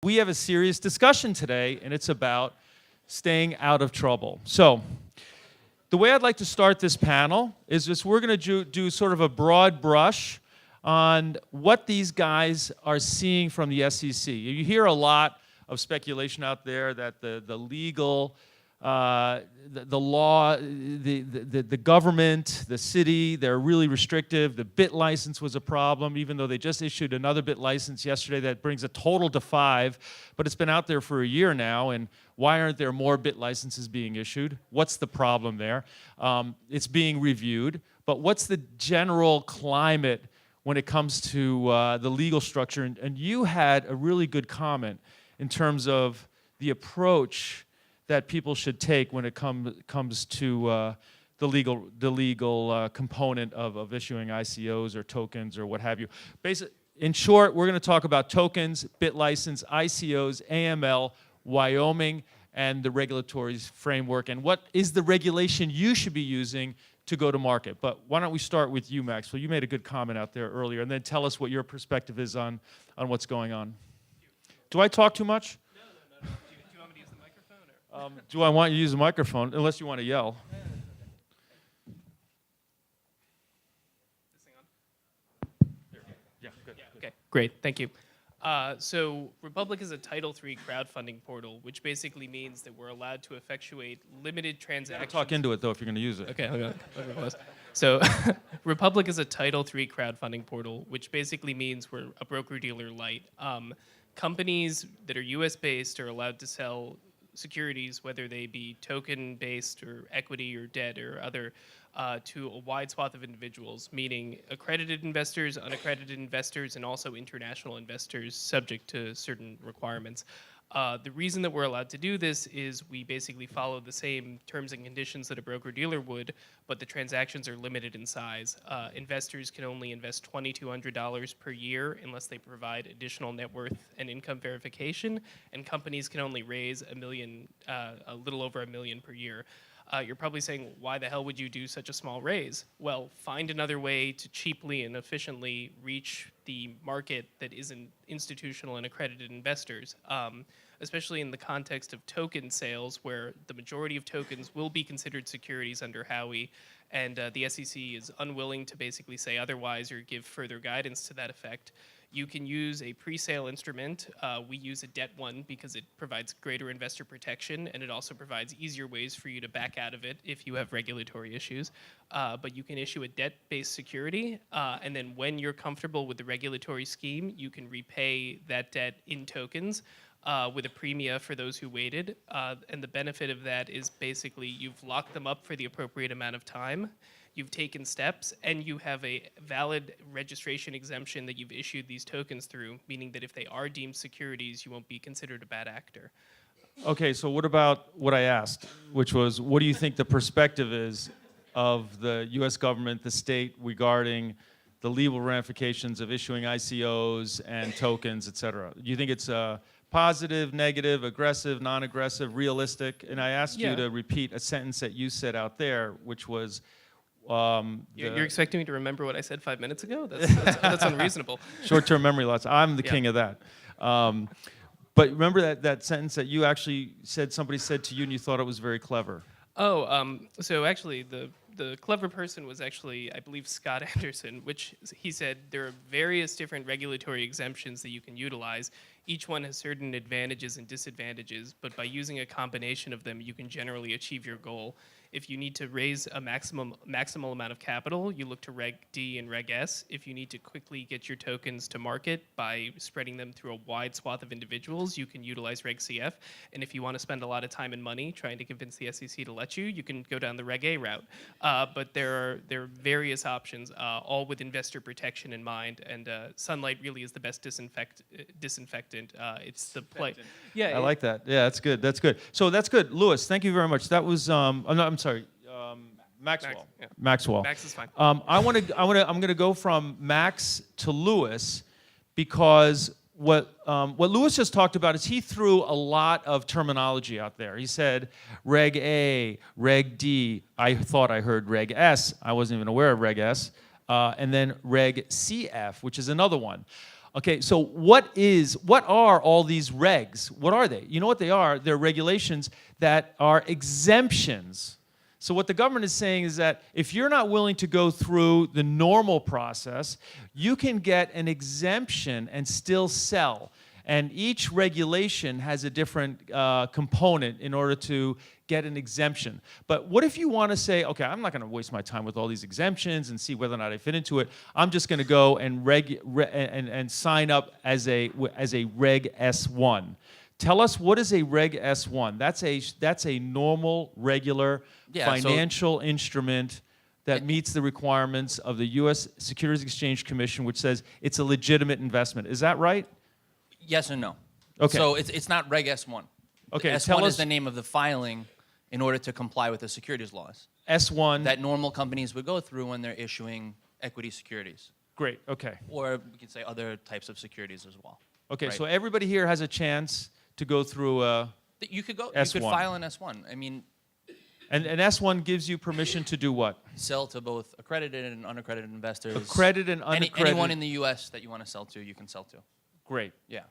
We have a serious discussion today, and it's about staying out of trouble. So, the way I'd like to start this panel is just we're going to do sort of a broad brush on what these guys are seeing from the SEC. You hear a lot of speculation out there that the legal, the law, the government, the city, they're really restrictive. The BIT license was a problem, even though they just issued another BIT license yesterday that brings a total to 5, but it's been out there for a year now, and why aren't there more BIT licenses being issued? What's the problem there? It's being reviewed, but what's the general climate when it comes to the legal structure? And you had a really good comment in terms of the approach that people should take when it comes to the legal component of issuing ICOs or tokens or what have you. In short, we're going to talk about tokens, BIT license, ICOs, AML, Wyoming, and the regulatory framework, and what is the regulation you should be using to go to market. But why don't we start with you, Maxwell? You made a good comment out there earlier, and then tell us what your perspective is on what's going on. Do I talk too much? No. Do you want me to use the microphone? Or? Do I want you to use the microphone, unless you want to yell? This thing on? Yeah, good. Yeah, okay, great, thank you. So Republic is a Title III crowdfunding portal, which basically means that we're allowed to effectuate limited transactions. Talk into it, though, if you're going to use it. Okay, hold on. So Republic is a Title III crowdfunding portal, which basically means we're a broker-dealer light. Companies that are US-based are allowed to sell securities, whether they be token-based or equity or debt or other, to a wide swath of individuals, meaning accredited investors, unaccredited investors, and also international investors subject to certain requirements. The reason that we're allowed to do this is we basically follow the same terms and conditions that a broker-dealer would, but the transactions are limited in size. Investors can only invest $2,200 per year unless they provide additional net worth and income verification, and companies can only raise a little over $1 million per year. You're probably saying, why the hell would you do such a small raise? Well, find another way to cheaply and efficiently reach the market that isn't institutional and accredited investors, especially in the context of token sales, where the majority of tokens will be considered securities under Howey, and the SEC is unwilling to basically say otherwise or give further guidance to that effect. You can use a pre-sale instrument. We use a debt one because it provides greater investor protection, and it also provides easier ways for you to back out of it if you have regulatory issues. But you can issue a debt-based security, and then when you're comfortable with the regulatory scheme, you can repay that debt in tokens with a premia for those who waited. And the benefit of that is basically you've locked them up for the appropriate amount of time. You've taken steps, and you have a valid registration exemption that you've issued these tokens through, meaning that if they are deemed securities, you won't be considered a bad actor. Okay, so what about what I asked, which was, what do you think the perspective is of the U.S. government, the state, regarding the legal ramifications of issuing ICOs and tokens, et cetera? Do you think it's positive, negative, aggressive, non-aggressive, realistic? And I asked you to repeat a sentence that you said out there, which was, you're expecting me to remember what I said 5 minutes ago? That's unreasonable. Short-term memory loss. I'm the king of that. But remember that sentence that you actually said, somebody said to you, and you thought it was very clever. Oh, so actually the clever person was actually, I believe, Scott Anderson, which he said there are various different regulatory exemptions that you can utilize. Each one has certain advantages and disadvantages, but by using a combination of them, you can generally achieve your goal. If you need to raise a maximal amount of capital, you look to Reg D and Reg S. If you need to quickly get your tokens to market by spreading them through a wide swath of individuals, you can utilize Reg CF. And if you want to spend a lot of time and money trying to convince the SEC to let you, you can go down the Reg A route. But there are various options, all with investor protection in mind. And sunlight really is the best disinfectant. It's the play. Yeah, I like that. Yeah, that's good. That's good. So that's good, Lewis. Thank you very much. That was I'm sorry, Maxwell. Maxwell. Max is fine. I'm going to go from Max to Lewis, because what Lewis just talked about is he threw a lot of terminology out there. He said Reg A, Reg D. I thought I heard Reg S. I wasn't even aware of Reg S. And then Reg CF, which is another one. Okay, so what are all these regs? What are they? You know what they are? They're regulations that are exemptions. So what the government is saying is that if you're not willing to go through the normal process, you can get an exemption and still sell. And each regulation has a different component in order to get an exemption. But what if you want to say, okay, I'm not going to waste my time with all these exemptions and see whether or not I fit into it. I'm just going to go and sign up as a Reg S1. Tell us, what is a Reg S1? That's a normal, regular financial instrument that meets the requirements of the U.S. Securities Exchange Commission, which says it's a legitimate investment. Is that right? Yes and no. Okay. So it's not Reg S1. Okay, S1 is the name of the filing in order to comply with the securities laws S1. that normal companies would go through when they're issuing equity securities. Great, okay. Or we could say other types of securities as well. Okay, Right. so everybody here has a chance to go through You could go. S1. You could file an S1. I mean, and S1 gives you permission to do what? sell to both accredited and unaccredited investors. Accredited and unaccredited. Anyone in the U.S. that you want to sell to, you can sell to. Great. Yeah.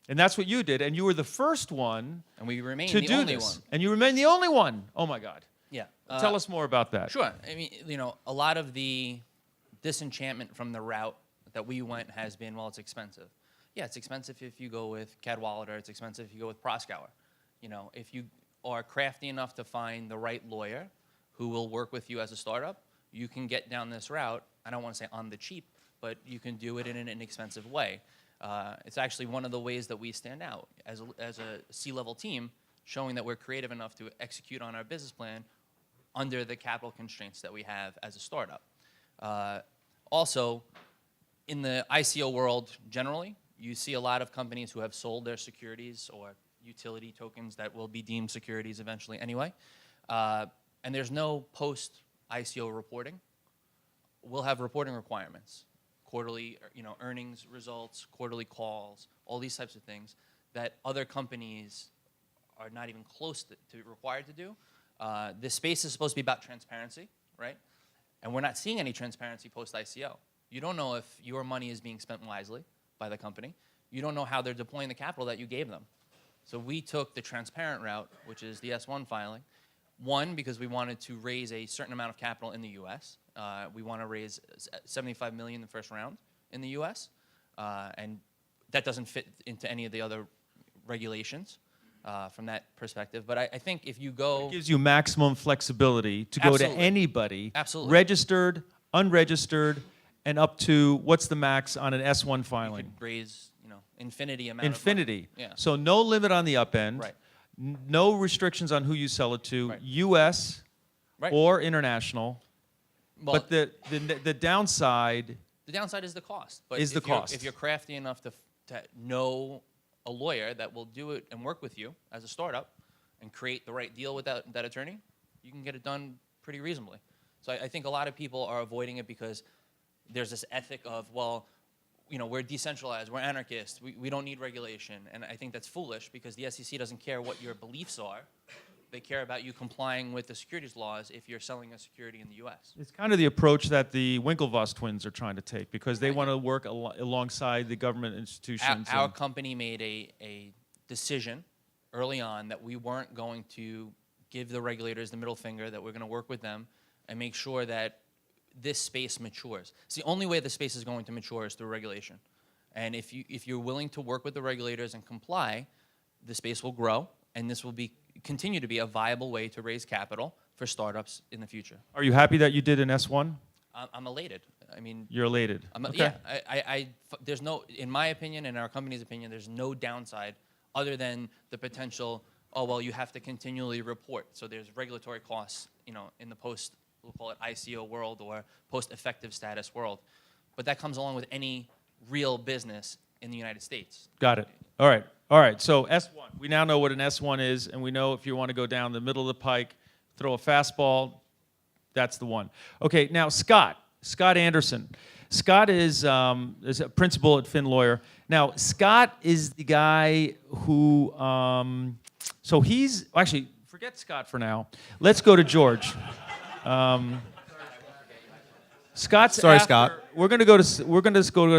And that's what you did, and you were the first one And we remain to the do only this. one. And you remain the only one. Oh my God. Yeah. Tell us more about that. Sure. I mean, a lot of the disenchantment from the route that we went has been, well, it's expensive. Yeah, it's expensive if you go with Cadwalader. It's expensive if you go with Proskauer. If you are crafty enough to find the right lawyer who will work with you as a startup, you can get down this route. I don't want to say on the cheap, but you can do it in an inexpensive way. It's actually one of the ways that we stand out as a C-level team, showing that we're creative enough to execute on our business plan under the capital constraints that we have as a startup. Also, in the ICO world generally, you see a lot of companies who have sold their securities or utility tokens that will be deemed securities eventually anyway. And there's no post-ICO reporting. We'll have reporting requirements. Quarterly, earnings results, quarterly calls, all these types of things that other companies are not even close to required to do. This space is supposed to be about transparency, right? And we're not seeing any transparency post-ICO. You don't know if your money is being spent wisely by the company. You don't know how they're deploying the capital that you gave them. So we took the transparent route, which is the S1 filing. One, because we wanted to raise a certain amount of capital in the U.S. We want to raise $75 million in the first round in the U.S., and that doesn't fit into any of the other regulations from that perspective. But I think if you go... It gives you maximum flexibility to go to Absolutely. anybody, Absolutely. registered, unregistered, and up to, what's the max on an S1 you filing? could raise, infinity amount of Infinity. money. Yeah. So no limit on the up end. Right. No restrictions on who you sell it to, Right. U.S. Right. or international. Well, But the downside, the downside is the cost. But Is the cost. If you're crafty enough to know a lawyer that will do it and work with you as a startup and create the right deal with that attorney, you can get it done pretty reasonably. So I think a lot of people are avoiding it because there's this ethic of, well, we're decentralized, we're anarchists, we don't need regulation. And I think that's foolish because the SEC doesn't care what your beliefs are. They care about you complying with the securities laws if you're selling a security in the U.S. it's kind of the approach that the Winklevoss twins are trying to take because they want to work alongside the government institutions. Our and- company made a decision early on that we weren't going to give the regulators the middle finger, that we're going to work with them and make sure that this space matures. It's the only way the space is going to mature is through regulation. And if you're willing to work with the regulators and comply, the space will grow, and this will continue to be a viable way to raise capital for startups in the future. Are you happy that you did an S1? I'm elated. I mean, You're elated. Okay. Yeah. There's no, in my opinion, and our company's opinion, there's no downside other than the potential. Oh well, you have to continually report. So there's regulatory costs, in the post, we'll call it ICO world or post-effective status world, but that comes along with any real business in the United States. Got it. All right. All right. So S1. We now know what an S1 is, and we know if you want to go down the middle of the pike, throw a fastball, that's the one. Okay. Now Scott Anderson. Scott is a principal at Finn Lawyer. Now Scott is the guy who. So he's actually forget Scott for now. Let's go to George. Scott's Sorry, after. Scott. We're gonna go to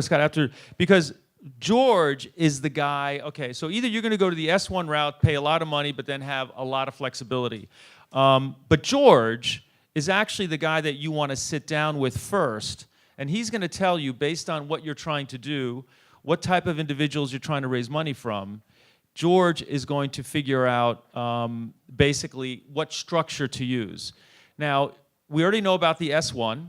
Scott after because George is the guy. Okay, so either you're gonna go to the S1 route, pay a lot of money, but then have a lot of flexibility. But George is actually the guy that you want to sit down with first, and he's going to tell you based on what you're trying to do, what type of individuals you're trying to raise money from. George is going to figure out basically what structure to use. Now, we already know about the S1.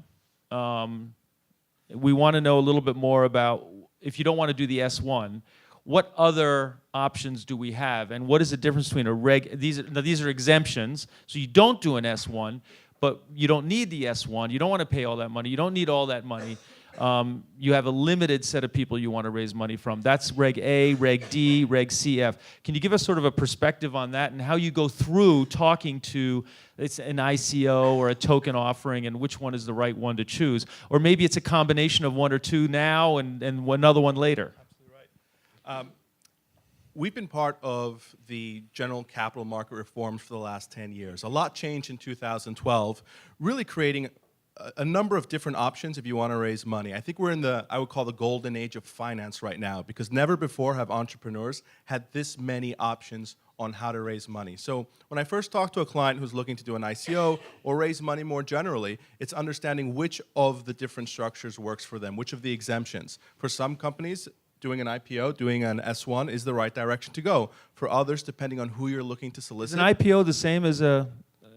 We want to know a little bit more about, if you don't want to do the S1, what other options do we have? And what is the difference between a reg, these are exemptions, so you don't do an S1, but you don't need the S1, you don't want to pay all that money, you don't need all that money. You have a limited set of people you want to raise money from. That's Reg A, Reg D, Reg CF. Can you give us sort of a perspective on that and how you go through talking to it's an ICO or a token offering and which one is the right one to choose? Or maybe it's a combination of one or two now and another one later. We've been part of the general capital market reforms for the last 10 years. A lot changed in 2012, really creating a number of different options if you want to raise money. I think we're in the, I would call the golden age of finance right now, because never before have entrepreneurs had this many options on how to raise money. So when I first talk to a client who's looking to do an ICO or raise money more generally, it's understanding which of the different structures works for them, which of the exemptions. For some companies, doing an IPO, doing an S1 is the right direction to go. For others, depending on who you're looking to Is solicit. an IPO the same as a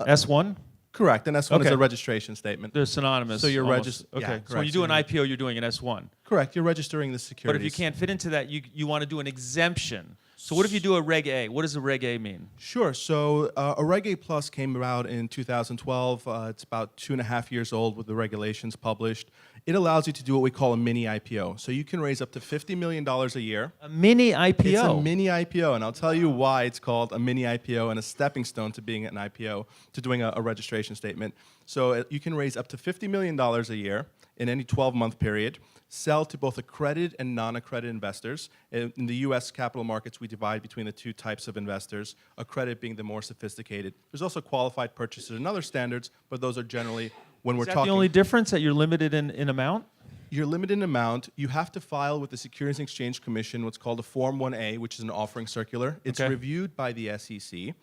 S1? Correct, an S1 is Okay. a registration statement. They're synonymous. So you're almost. yeah, Okay. So when correct. you do an So IPO, you're doing an S1. Correct, you're registering the But securities. if you can't fit into that, you want to do an exemption. So what if you do a Reg A? What does a Reg A mean? Sure. So a Reg A Plus came about in 2012. It's about 2.5 years old with the regulations published. It allows you to do what we call a mini IPO. So you can raise up to $50 million a year. A mini IPO? It's a mini IPO, and I'll tell you why it's called a mini IPO and a stepping stone to being an IPO, to doing a registration statement. So you can raise up to $50 million a year in any 12-month period, sell to both accredited and non-accredited investors. In the US capital markets, we divide between the two types of investors, accredited being the more sophisticated. There's also qualified purchasers and other standards, but those are generally, when we're Is that talking... the only difference, that you're limited in amount? You're limited in amount. You have to file with the Securities and Exchange Commission what's called a Form 1A, which is an offering circular. It's Okay. reviewed by the SEC.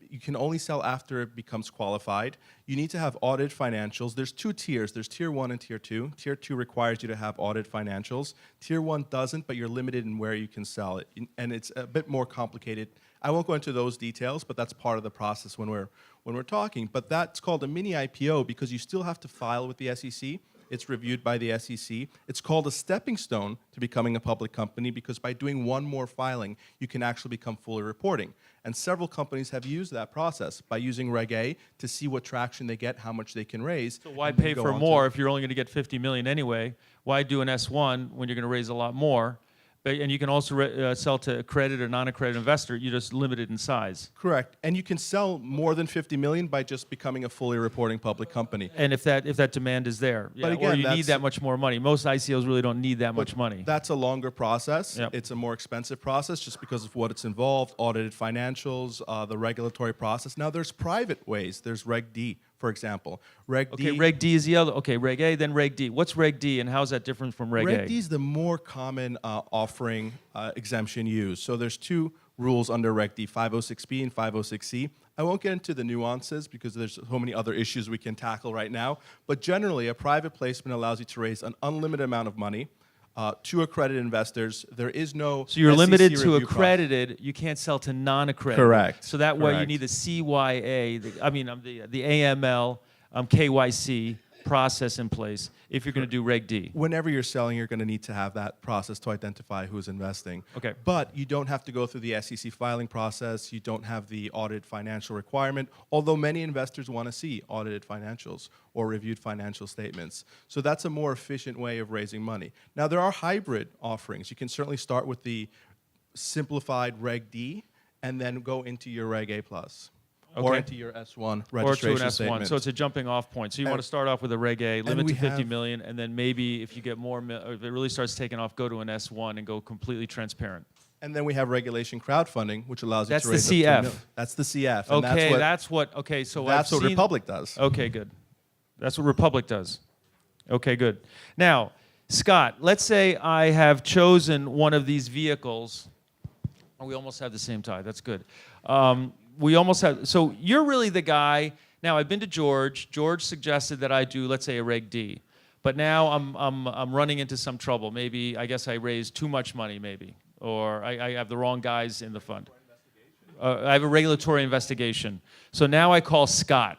You can only sell after it becomes qualified. You need to have audited financials. There's two tiers. There's Tier 1 and Tier 2. Tier 2 requires you to have audited financials. Tier 1 doesn't, but you're limited in where you can sell it. And it's a bit more complicated. I won't go into those details, but that's part of the process when we're talking. But that's called a mini IPO because you still have to file with the SEC. It's reviewed by the SEC. It's called a stepping stone to becoming a public company because by doing one more filing, you can actually become fully reporting. And several companies have used that process by using Reg A to see what traction they get, how much they can raise. So why and then pay go for on more to- if you're only going to get 50 million anyway? Why do an S1 when you're going to raise a lot more? And you can also sell to accredited or non-accredited investor. You're just limited in size. Correct. And you can sell more than 50 million by just becoming a fully reporting public company. And if that demand is there, yeah, But or again, you need that's- that much more money. Most ICOs really don't need that much money. That's a longer process. Yep. It's a more expensive process just because of what it's involved, audited financials, the regulatory process. Now, there's private ways. There's Reg D, for example. Reg D. Okay, Reg D is the other. Okay, Reg A, then Reg D. What's Reg D, and how is that different from Reg A? Reg D is the more common offering exemption used. So there's two rules under Reg D, 506B and 506C. I won't get into the nuances because there's so many other issues we can tackle right now. But generally, a private placement allows you to raise an unlimited amount of money to accredited investors. There is no So you're SEC limited to review process. accredited. You can't sell to non-accredited. Correct. So that way you Correct. need the CYA, the AML, KYC process in place if you're going to do Reg D. Whenever you're selling, you're going to need to have that process to identify who's investing. Okay. But you don't have to go through the SEC filing process. You don't have the audited financial requirement, although many investors want to see audited financials or reviewed financial statements. So that's a more efficient way of raising money. Now, there are hybrid offerings. You can certainly start with the simplified Reg D and then go into your Reg A+. Or Okay. into your S1 Or to registration an S1. statement. So it's a jumping off point. So you And- want to start off with a Reg A, limit we to 50 have- million, and then maybe if you get more, or if it really starts taking off, go to an S1 and go completely transparent. And then we have regulation crowdfunding, which allows you That's to the raise up to CF. That's the CF. And Okay, that's what okay, so that's I've what seen, Republic does. Okay, good. That's what Republic does. Okay, good. Now, Scott, let's say I have chosen one of these vehicles. Oh, we almost have the same tie. That's good. We almost have. So you're really the guy. Now, I've been to George. George suggested that I do, let's say, a Reg D. But now I'm running into some trouble. Maybe, I guess I raised too much money, maybe. Or I have the wrong guys in the fund. I have a regulatory investigation. So now I call Scott.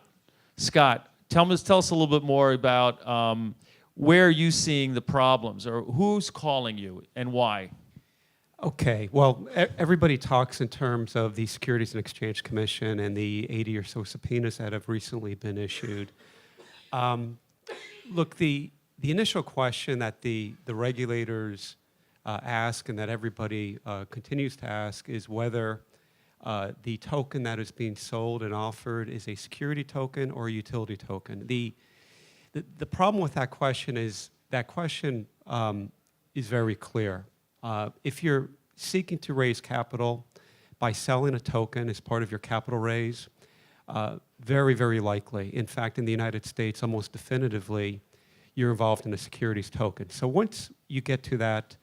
Scott, tell us a little bit more about where are you seeing the problems, or who's calling you and why? Okay, well, everybody talks in terms of the Securities and Exchange Commission and the 80 or so subpoenas that have recently been issued. Look, the initial question that the regulators ask and that everybody continues to ask is whether the token that is being sold and offered is a security token or a utility token. The problem with that question is very clear. If you're seeking to raise capital by selling a token as part of your capital raise, very, very likely, in fact, in the United States, almost definitively, you're involved in a securities token. So once you get to that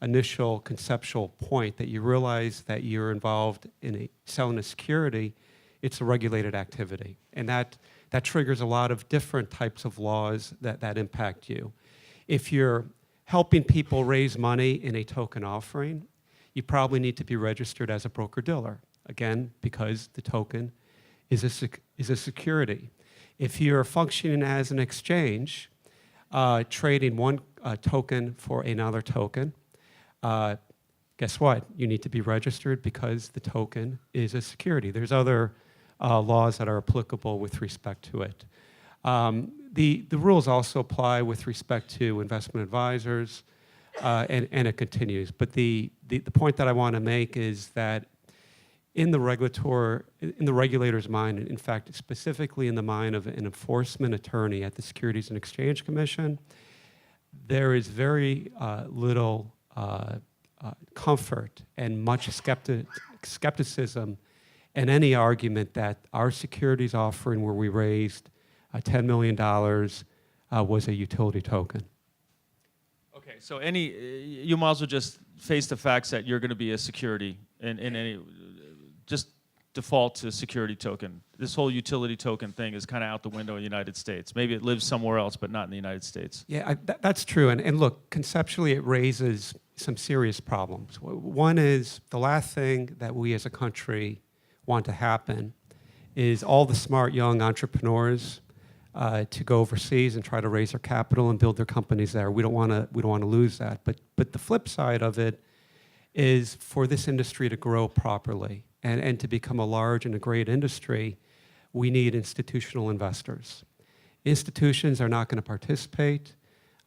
initial conceptual point that you realize that you're involved in selling a security, it's a regulated activity. And that triggers a lot of different types of laws that impact you. If you're helping people raise money in a token offering, you probably need to be registered as a broker-dealer, again, because the token is a security. If you're functioning as an exchange, trading one token for another token, guess what? You need to be registered because the token is a security. There's other laws that are applicable with respect to it. The rules also apply with respect to investment advisors, and it continues. But the point that I want to make is that in the regulator's mind, in fact, specifically in the mind of an enforcement attorney at the Securities and Exchange Commission, there is very little comfort and much skepticism in any argument that our securities offering where we raised $10 million was a utility token. Okay, so you might as well just face the facts that you're going to be a security in any, just default to security token. This whole utility token thing is kind of out the window in the United States. Maybe it lives somewhere else, but not in the United States. Yeah, that's true. And look, conceptually, it raises some serious problems. One is the last thing that we as a country want to happen is all the smart young entrepreneurs to go overseas and try to raise their capital and build their companies there. We don't want to lose that. But the flip side of it is for this industry to grow properly and to become a large and a great industry, we need institutional investors. Institutions are not going to participate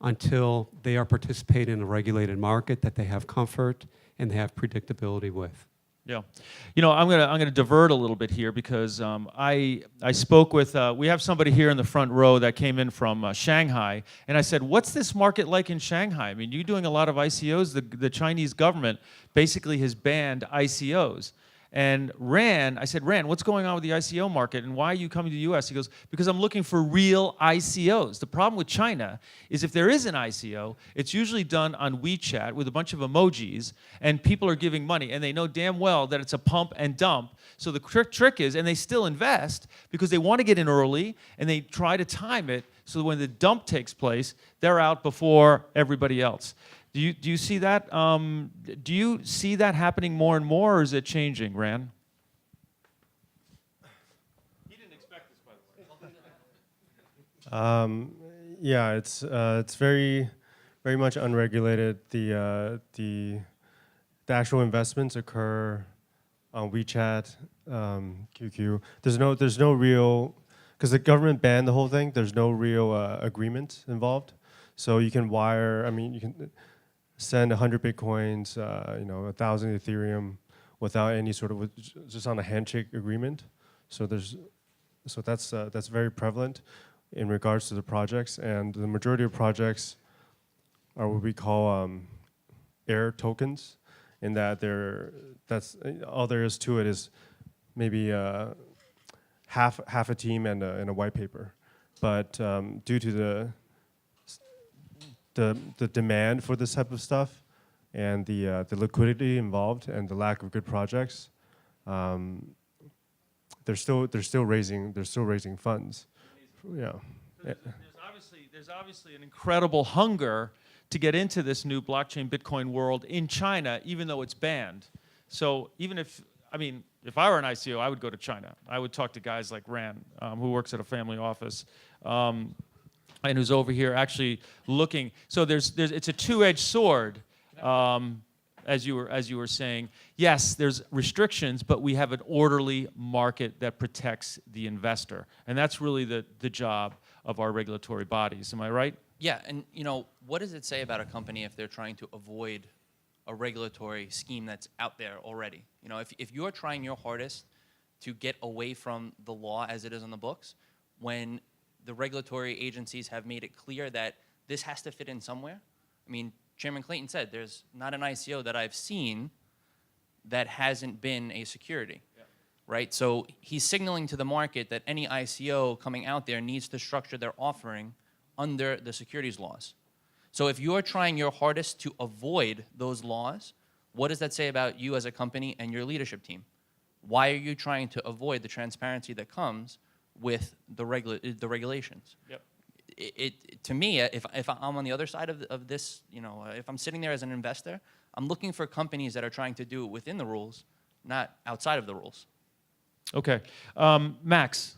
until they are participating in a regulated market that they have comfort and they have predictability with. Yeah, you know, I'm gonna divert a little bit here because I spoke with we have somebody here in the front row that came in from Shanghai, and I said, what's this market like in Shanghai? I mean, you're doing a lot of ICOs. The Chinese government basically has banned ICOs. And I said, Rand, what's going on with the ICO market and why are you coming to the US? He goes, because I'm looking for real ICOs. The problem with China is if there is an ICO, it's usually done on WeChat with a bunch of emojis and people are giving money and they know damn well that it's a pump and dump. So the trick is, and they still invest because they want to get in early and they try to time it so that when the dump takes place, they're out before everybody else. Do you see that? Do you see that happening more and more, or is it changing, Rand? He didn't expect this, by the way. Yeah, it's very much unregulated. The actual investments occur on WeChat, QQ. There's no real, because the government banned the whole thing. There's no real agreement involved. So you can you can send 100 Bitcoins, 1,000 Ethereum without any sort of, just on a handshake agreement. So that's very prevalent in regards to the projects, and the majority of projects are what we call air tokens, in that that's all there is to it is maybe half a team and a white paper, but due to the demand for this type of stuff and the liquidity involved and the lack of good projects, they're still raising funds. Yeah. There's obviously an incredible hunger to get into this new blockchain Bitcoin world in China, even though it's banned. So even if I were an ICO, I would go to China. I would talk to guys like Ran, who works at a family office, and who's over here actually looking. So it's a two-edged sword, as you were saying. Yes, there's restrictions, but we have an orderly market that protects the investor, and that's really the job of our regulatory bodies. Am I right? Yeah, and what does it say about a company if they're trying to avoid a regulatory scheme that's out there already? If you're trying your hardest to get away from the law as it is on the books, when the regulatory agencies have made it clear that this has to fit in somewhere. I mean, Chairman Clayton said there's not an ICO that I've seen that hasn't been a security. Right? So he's signaling to the market that any ICO coming out there needs to structure their offering under the securities laws. So if you're trying your hardest to avoid those laws, what does that say about you as a company and your leadership team? Why are you trying to avoid the transparency that comes with the regulations? Yep. To me, if I'm on the other side of this, if I'm sitting there as an investor, I'm looking for companies that are trying to do it within the rules, not outside of the rules. Okay. Max,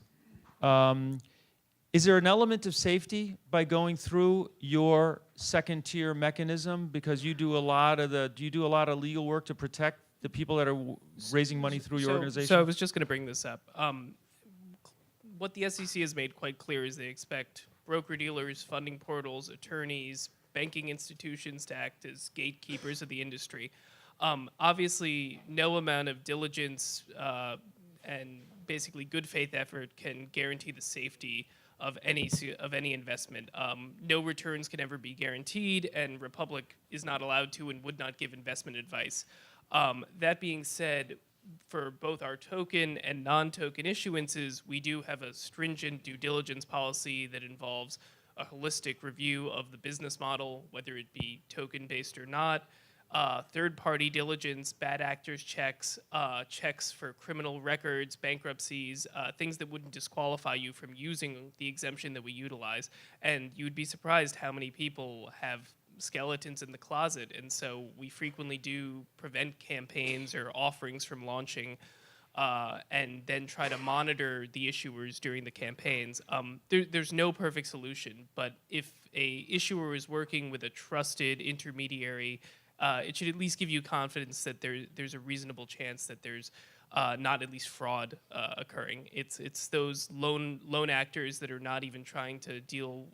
is there an element of safety by going through your second-tier mechanism, because you do a lot of legal work to protect the people that are raising money through your organization? So I was just going to bring this up. What the SEC has made quite clear is they expect broker-dealers, funding portals, attorneys, banking institutions to act as gatekeepers of the industry. Obviously, no amount of diligence and basically good faith effort can guarantee the safety of any investment. No returns can ever be guaranteed, and Republic is not allowed to and would not give investment advice. That being said, for both our token and non-token issuances, we do have a stringent due diligence policy that involves a holistic review of the business model, whether it be token-based or not, third-party diligence, bad actors checks, checks for criminal records, bankruptcies, things that wouldn't disqualify you from using the exemption that we utilize. And you would be surprised how many people have skeletons in the closet, and so we frequently do prevent campaigns or offerings from launching and then try to monitor the issuers during the campaigns. There's no perfect solution, but if a issuer is working with a trusted intermediary, it should at least give you confidence that there's a reasonable chance that there's not at least fraud occurring. It's those lone actors that are not even trying to deal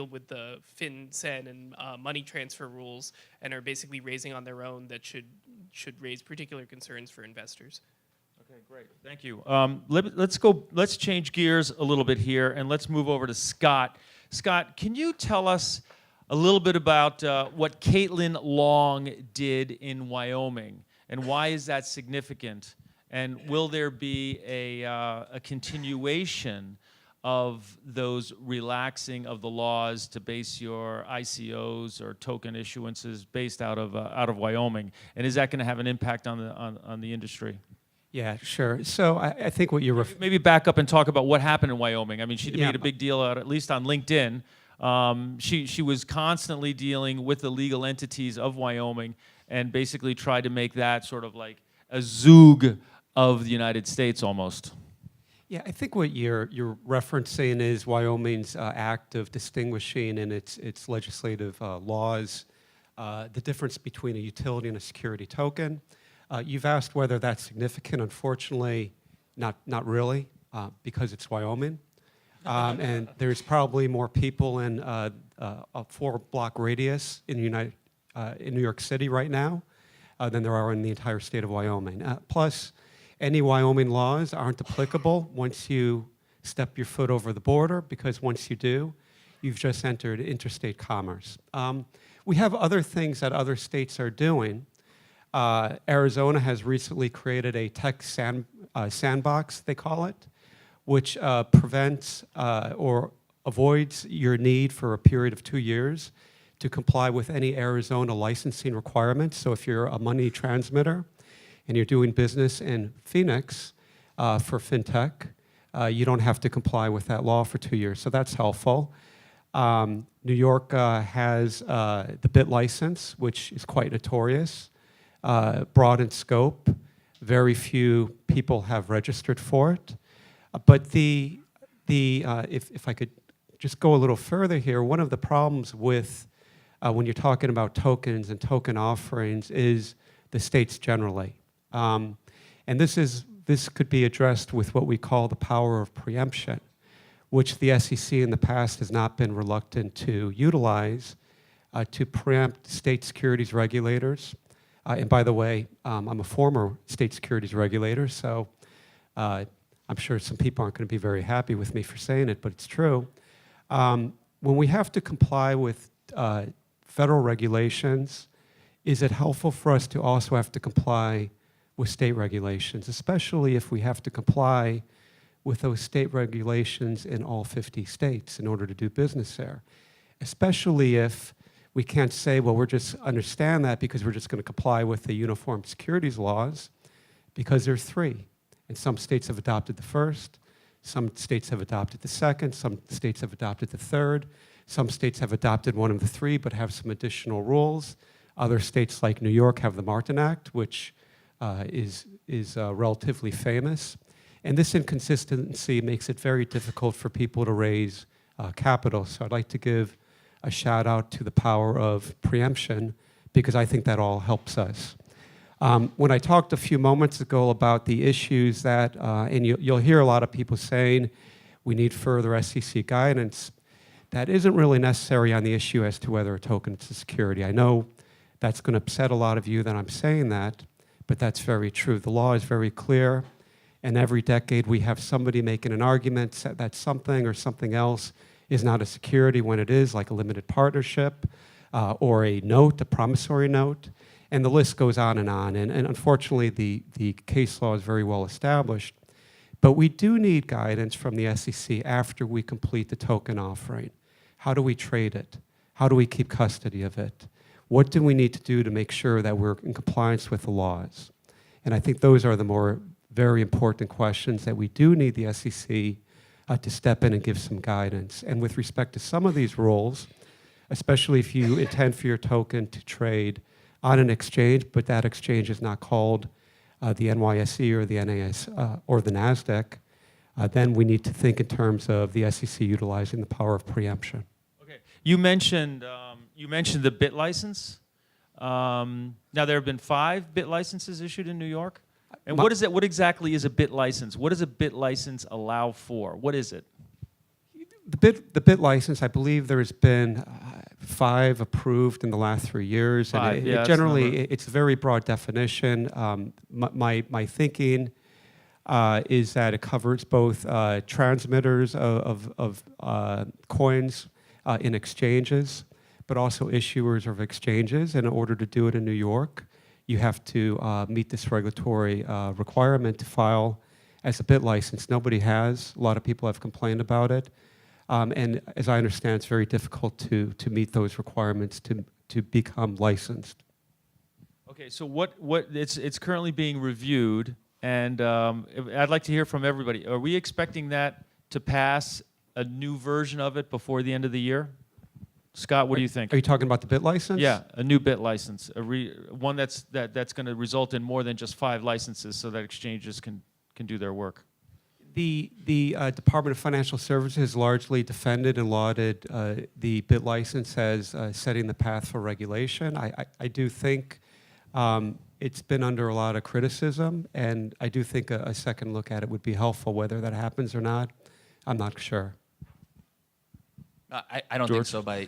with the FinCEN and money transfer rules and are basically raising on their own that should raise particular concerns for investors. Okay, great. Thank you. Let's change gears a little bit here, and let's move over to Scott. Scott, can you tell us a little bit about what Caitlin Long did in Wyoming, and why is that significant? And will there be a continuation of those relaxing of the laws to base your ICOs or token issuances based out of Wyoming? And is that going to have an impact on the industry? Yeah, sure. So I think what you're maybe back up and talk about what happened in Wyoming. I mean, she made a big deal out, at least on LinkedIn. She was constantly dealing with the legal entities of Wyoming and basically tried to make that sort of like a Zug of the United States almost. Yeah, I think what you're referencing is Wyoming's act of distinguishing in its legislative laws the difference between a utility and a security token. You've asked whether that's significant. Unfortunately, not really, because it's Wyoming. And there's probably more people in a 4-block radius in New York City right now than there are in the entire state of Wyoming. Plus, any Wyoming laws aren't applicable once you step your foot over the border, because once you do, you've just entered interstate commerce. We have other things that other states are doing. Arizona has recently created a tech sandbox, they call it, which prevents or avoids your need for a period of 2 years to comply with any Arizona licensing requirements. So if you're a money transmitter and you're doing business in Phoenix for fintech, you don't have to comply with that law for 2 years. So that's helpful. New York has the BIT license, which is quite notorious, broad in scope. Very few people have registered for it. But if I could just go a little further here, one of the problems with when you're talking about tokens and token offerings is the states generally. And this could be addressed with what we call the power of preemption, which the SEC in the past has not been reluctant to utilize to preempt state securities regulators. And by the way, I'm a former state securities regulator, so I'm sure some people aren't going to be very happy with me for saying it, but it's true. When we have to comply with federal regulations, is it helpful for us to also have to comply with state regulations, especially if we have to comply with those state regulations in all 50 states in order to do business there? Especially if we can't say, well, we're just understand that because we're just going to comply with the uniform securities laws, because there's 3. And some states have adopted the first, some states have adopted the second, some states have adopted the third, some states have adopted one of the 3 but have some additional rules. Other states like New York have the Martin Act, which is relatively famous. And this inconsistency makes it very difficult for people to raise capital. So I'd like to give a shout out to the power of preemption, because I think that all helps us. When I talked a few moments ago about the issues that, and you'll hear a lot of people saying we need further SEC guidance, that isn't really necessary on the issue as to whether a token is a security. I know that's going to upset a lot of you that I'm saying that, but that's very true. The law is very clear, and every decade we have somebody making an argument that something or something else is not a security when it is, like a limited partnership or a note, a promissory note, and the list goes on. And unfortunately, the case law is very well established. But we do need guidance from the SEC after we complete the token offering. How do we trade it? How do we keep custody of it? What do we need to do to make sure that we're in compliance with the laws? And I think those are the more very important questions that we do need the SEC to step in and give some guidance. And with respect to some of these rules, especially if you intend for your token to trade on an exchange, but that exchange is not called the NYSE or the NAS or the NASDAQ, then we need to think in terms of the SEC utilizing the power of preemption. Okay, you mentioned the BIT license. Now there have been 5 BIT licenses issued in New York. And what is it? What exactly is a BIT license? What does a BIT license allow for? What is it? The BIT license, I believe there has been 5 approved in the last 3 years. 5, and yeah, generally, it's a very broad definition. My thinking is that it covers both transmitters of coins in exchanges, but also issuers of exchanges. And in order to do it in New York, you have to meet this regulatory requirement to file as a BIT license. Nobody has. A lot of people have complained about it. And as I understand, it's very difficult to meet those requirements to become licensed. Okay, so it's currently being reviewed, and I'd like to hear from everybody. Are we expecting that to pass a new version of it before the end of the year? Scott, what do you think? Are you talking about the BIT license? Yeah, a new BIT license, one that's going to result in more than just 5 licenses, so that exchanges can do their work. The Department of Financial Services largely defended and lauded the BIT license as setting the path for regulation. I do think it's been under a lot of criticism, and I do think a second look at it would be helpful. Whether that happens or not, I'm not sure. I don't think so by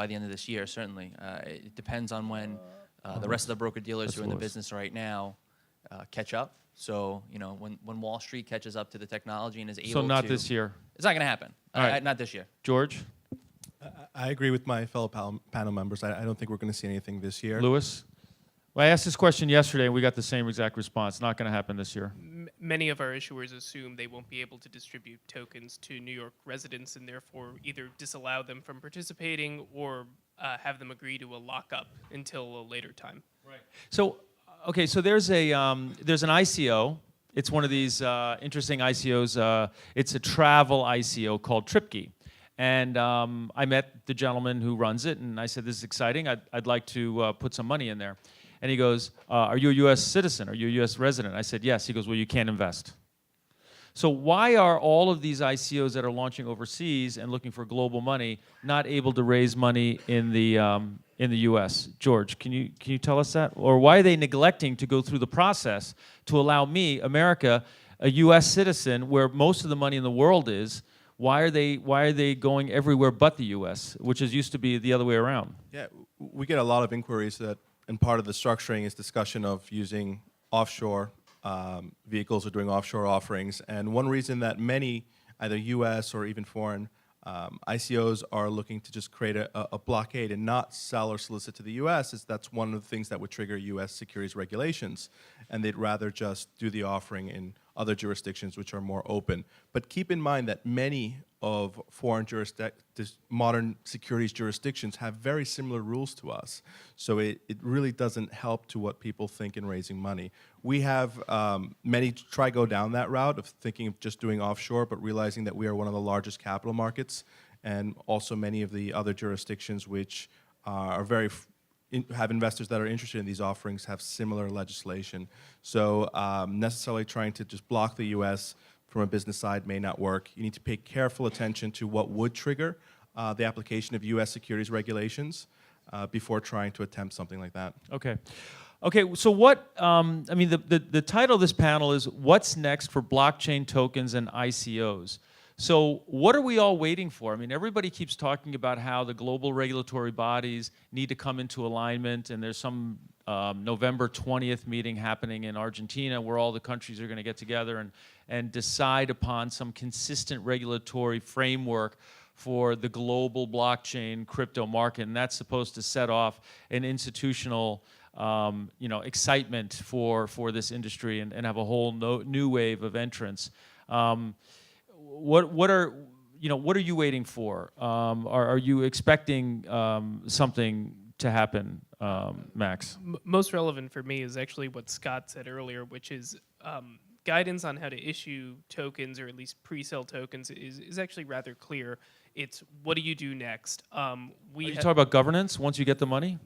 the end of this year, certainly. It depends on when the rest of the broker-dealers who are in the business right now catch up. So, you know, when Wall Street catches up to the technology and is able to... So not this year? It's not going to happen. All right. Not this year. George? I agree with my fellow panel members. I don't think we're going to see anything this year. Lewis? Well, I asked this question yesterday, and we got the same exact response. Not going to happen this year. Many of our issuers assume they won't be able to distribute tokens to New York residents and therefore either disallow them from participating or have them agree to a lockup until a later time. So, okay, so there's an ICO. It's one of these interesting ICOs. It's a travel ICO called TripKey. And I met the gentleman who runs it, and I said, this is exciting. I'd like to put some money in there. And he goes, are you a U.S. citizen? Are you a U.S. resident? I said, yes. He goes, well, you can't invest. So why are all of these ICOs that are launching overseas and looking for global money not able to raise money in the U.S.? George, can you tell us that? Or why are they neglecting to go through the process to allow me, America, a U.S. citizen, where most of the money in the world is? Why are they going everywhere but the U.S., which is used to be the other way around? Yeah, we get a lot of inquiries that, and part of the structuring is discussion of using offshore vehicles or doing offshore offerings. And one reason that many, either U.S. or even foreign ICOs are looking to just create a blockade and not sell or solicit to the U.S. is that's one of the things that would trigger U.S. securities regulations, and they'd rather just do the offering in other jurisdictions which are more open. But keep in mind that many of foreign modern securities jurisdictions have very similar rules to us. So it really doesn't help to what people think in raising money. We have many try go down that route of thinking of just doing offshore, but realizing that we are one of the largest capital markets, and also many of the other jurisdictions which are have investors that are interested in these offerings have similar legislation. So necessarily trying to just block the U.S. from a business side may not work. You need to pay careful attention to what would trigger the application of U.S. securities regulations before trying to attempt something like that. Okay. Okay, so what, I mean, the title of this panel is What's Next for Blockchain Tokens and ICOs? So what are we all waiting for? I mean, everybody keeps talking about how the global regulatory bodies need to come into alignment, and there's some November 20th meeting happening in Argentina where all the countries are going to get together and decide upon some consistent regulatory framework for the global blockchain crypto market, and that's supposed to set off an institutional excitement for this industry and have a whole new wave of entrants. What are you waiting for? Are you expecting something to happen, Max? Most relevant for me is actually what Scott said earlier, which is guidance on how to issue tokens, or at least pre-sale tokens, is actually rather clear. It's what do you do next? Are you talking about governance once you get the money?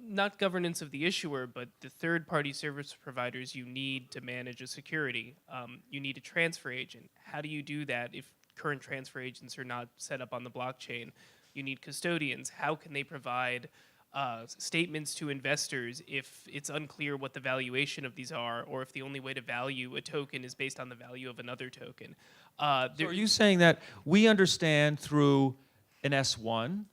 Not governance of the issuer, but the third-party service providers you need to manage a security. You need a transfer agent. How do you do that if current transfer agents are not set up on the blockchain? You need custodians. How can they provide statements to investors if it's unclear what the valuation of these are, or if the only way to value a token is based on the value of another token? So are you saying that we understand through an S1,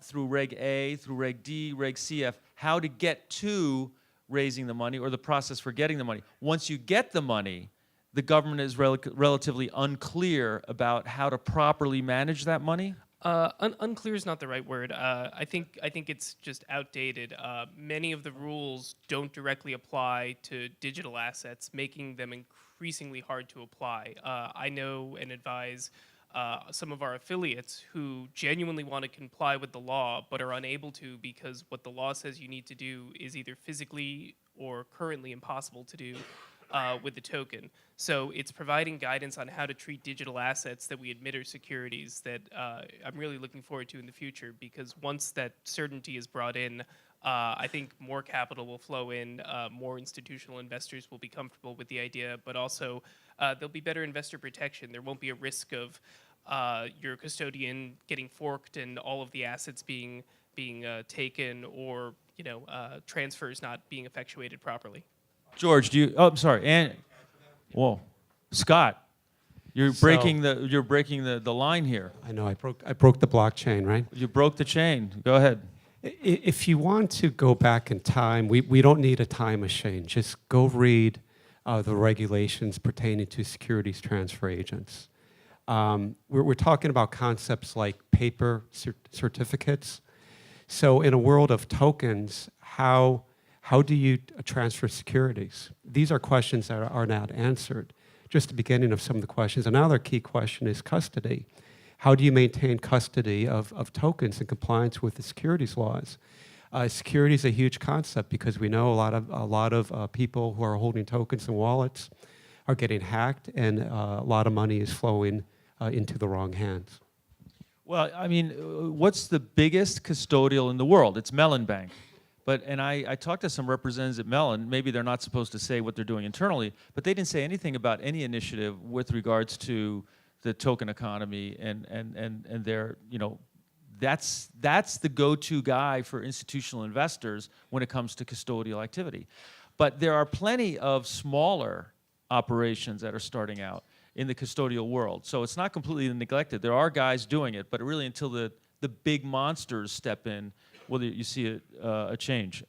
through Reg A, through Reg D, Reg CF, how to get to raising the money, or the process for getting the money? Once you get the money, the government is relatively unclear about how to properly manage that money? Unclear is not the right word. I think it's just outdated. Many of the rules don't directly apply to digital assets, making them increasingly hard to apply. I know and advise some of our affiliates who genuinely want to comply with the law but are unable to because what the law says you need to do is either physically or currently impossible to do with the token. So it's providing guidance on how to treat digital assets that we admit are securities that I'm really looking forward to in the future, because once that certainty is brought in, I think more capital will flow in, more institutional investors will be comfortable with the idea, but also there'll be better investor protection. There won't be a risk of your custodian getting forked and all of the assets being taken, or transfers not being effectuated properly. George, I'm sorry, whoa, Scott, you're breaking the line here. I know, I broke the blockchain, right? You broke the chain. Go ahead. If you want to go back in time, we don't need a time machine. Just go read the regulations pertaining to securities transfer agents. We're talking about concepts like paper certificates. So in a world of tokens, how do you transfer securities? These are questions that are not answered. Just the beginning of some of the questions. Another key question is custody. How do you maintain custody of tokens in compliance with the securities laws? Security is a huge concept because we know a lot of people who are holding tokens and wallets are getting hacked, and a lot of money is flowing into the wrong hands. Well, I mean, what's the biggest custodial in the world? It's Mellon Bank. And I talked to some representatives at Mellon. Maybe they're not supposed to say what they're doing internally, but they didn't say anything about any initiative with regards to the token economy and their, that's the go-to guy for institutional investors when it comes to custodial activity. But there are plenty of smaller operations that are starting out in the custodial world. So it's not completely neglected. There are guys doing it, but really until the big monsters step in, well, you see a change.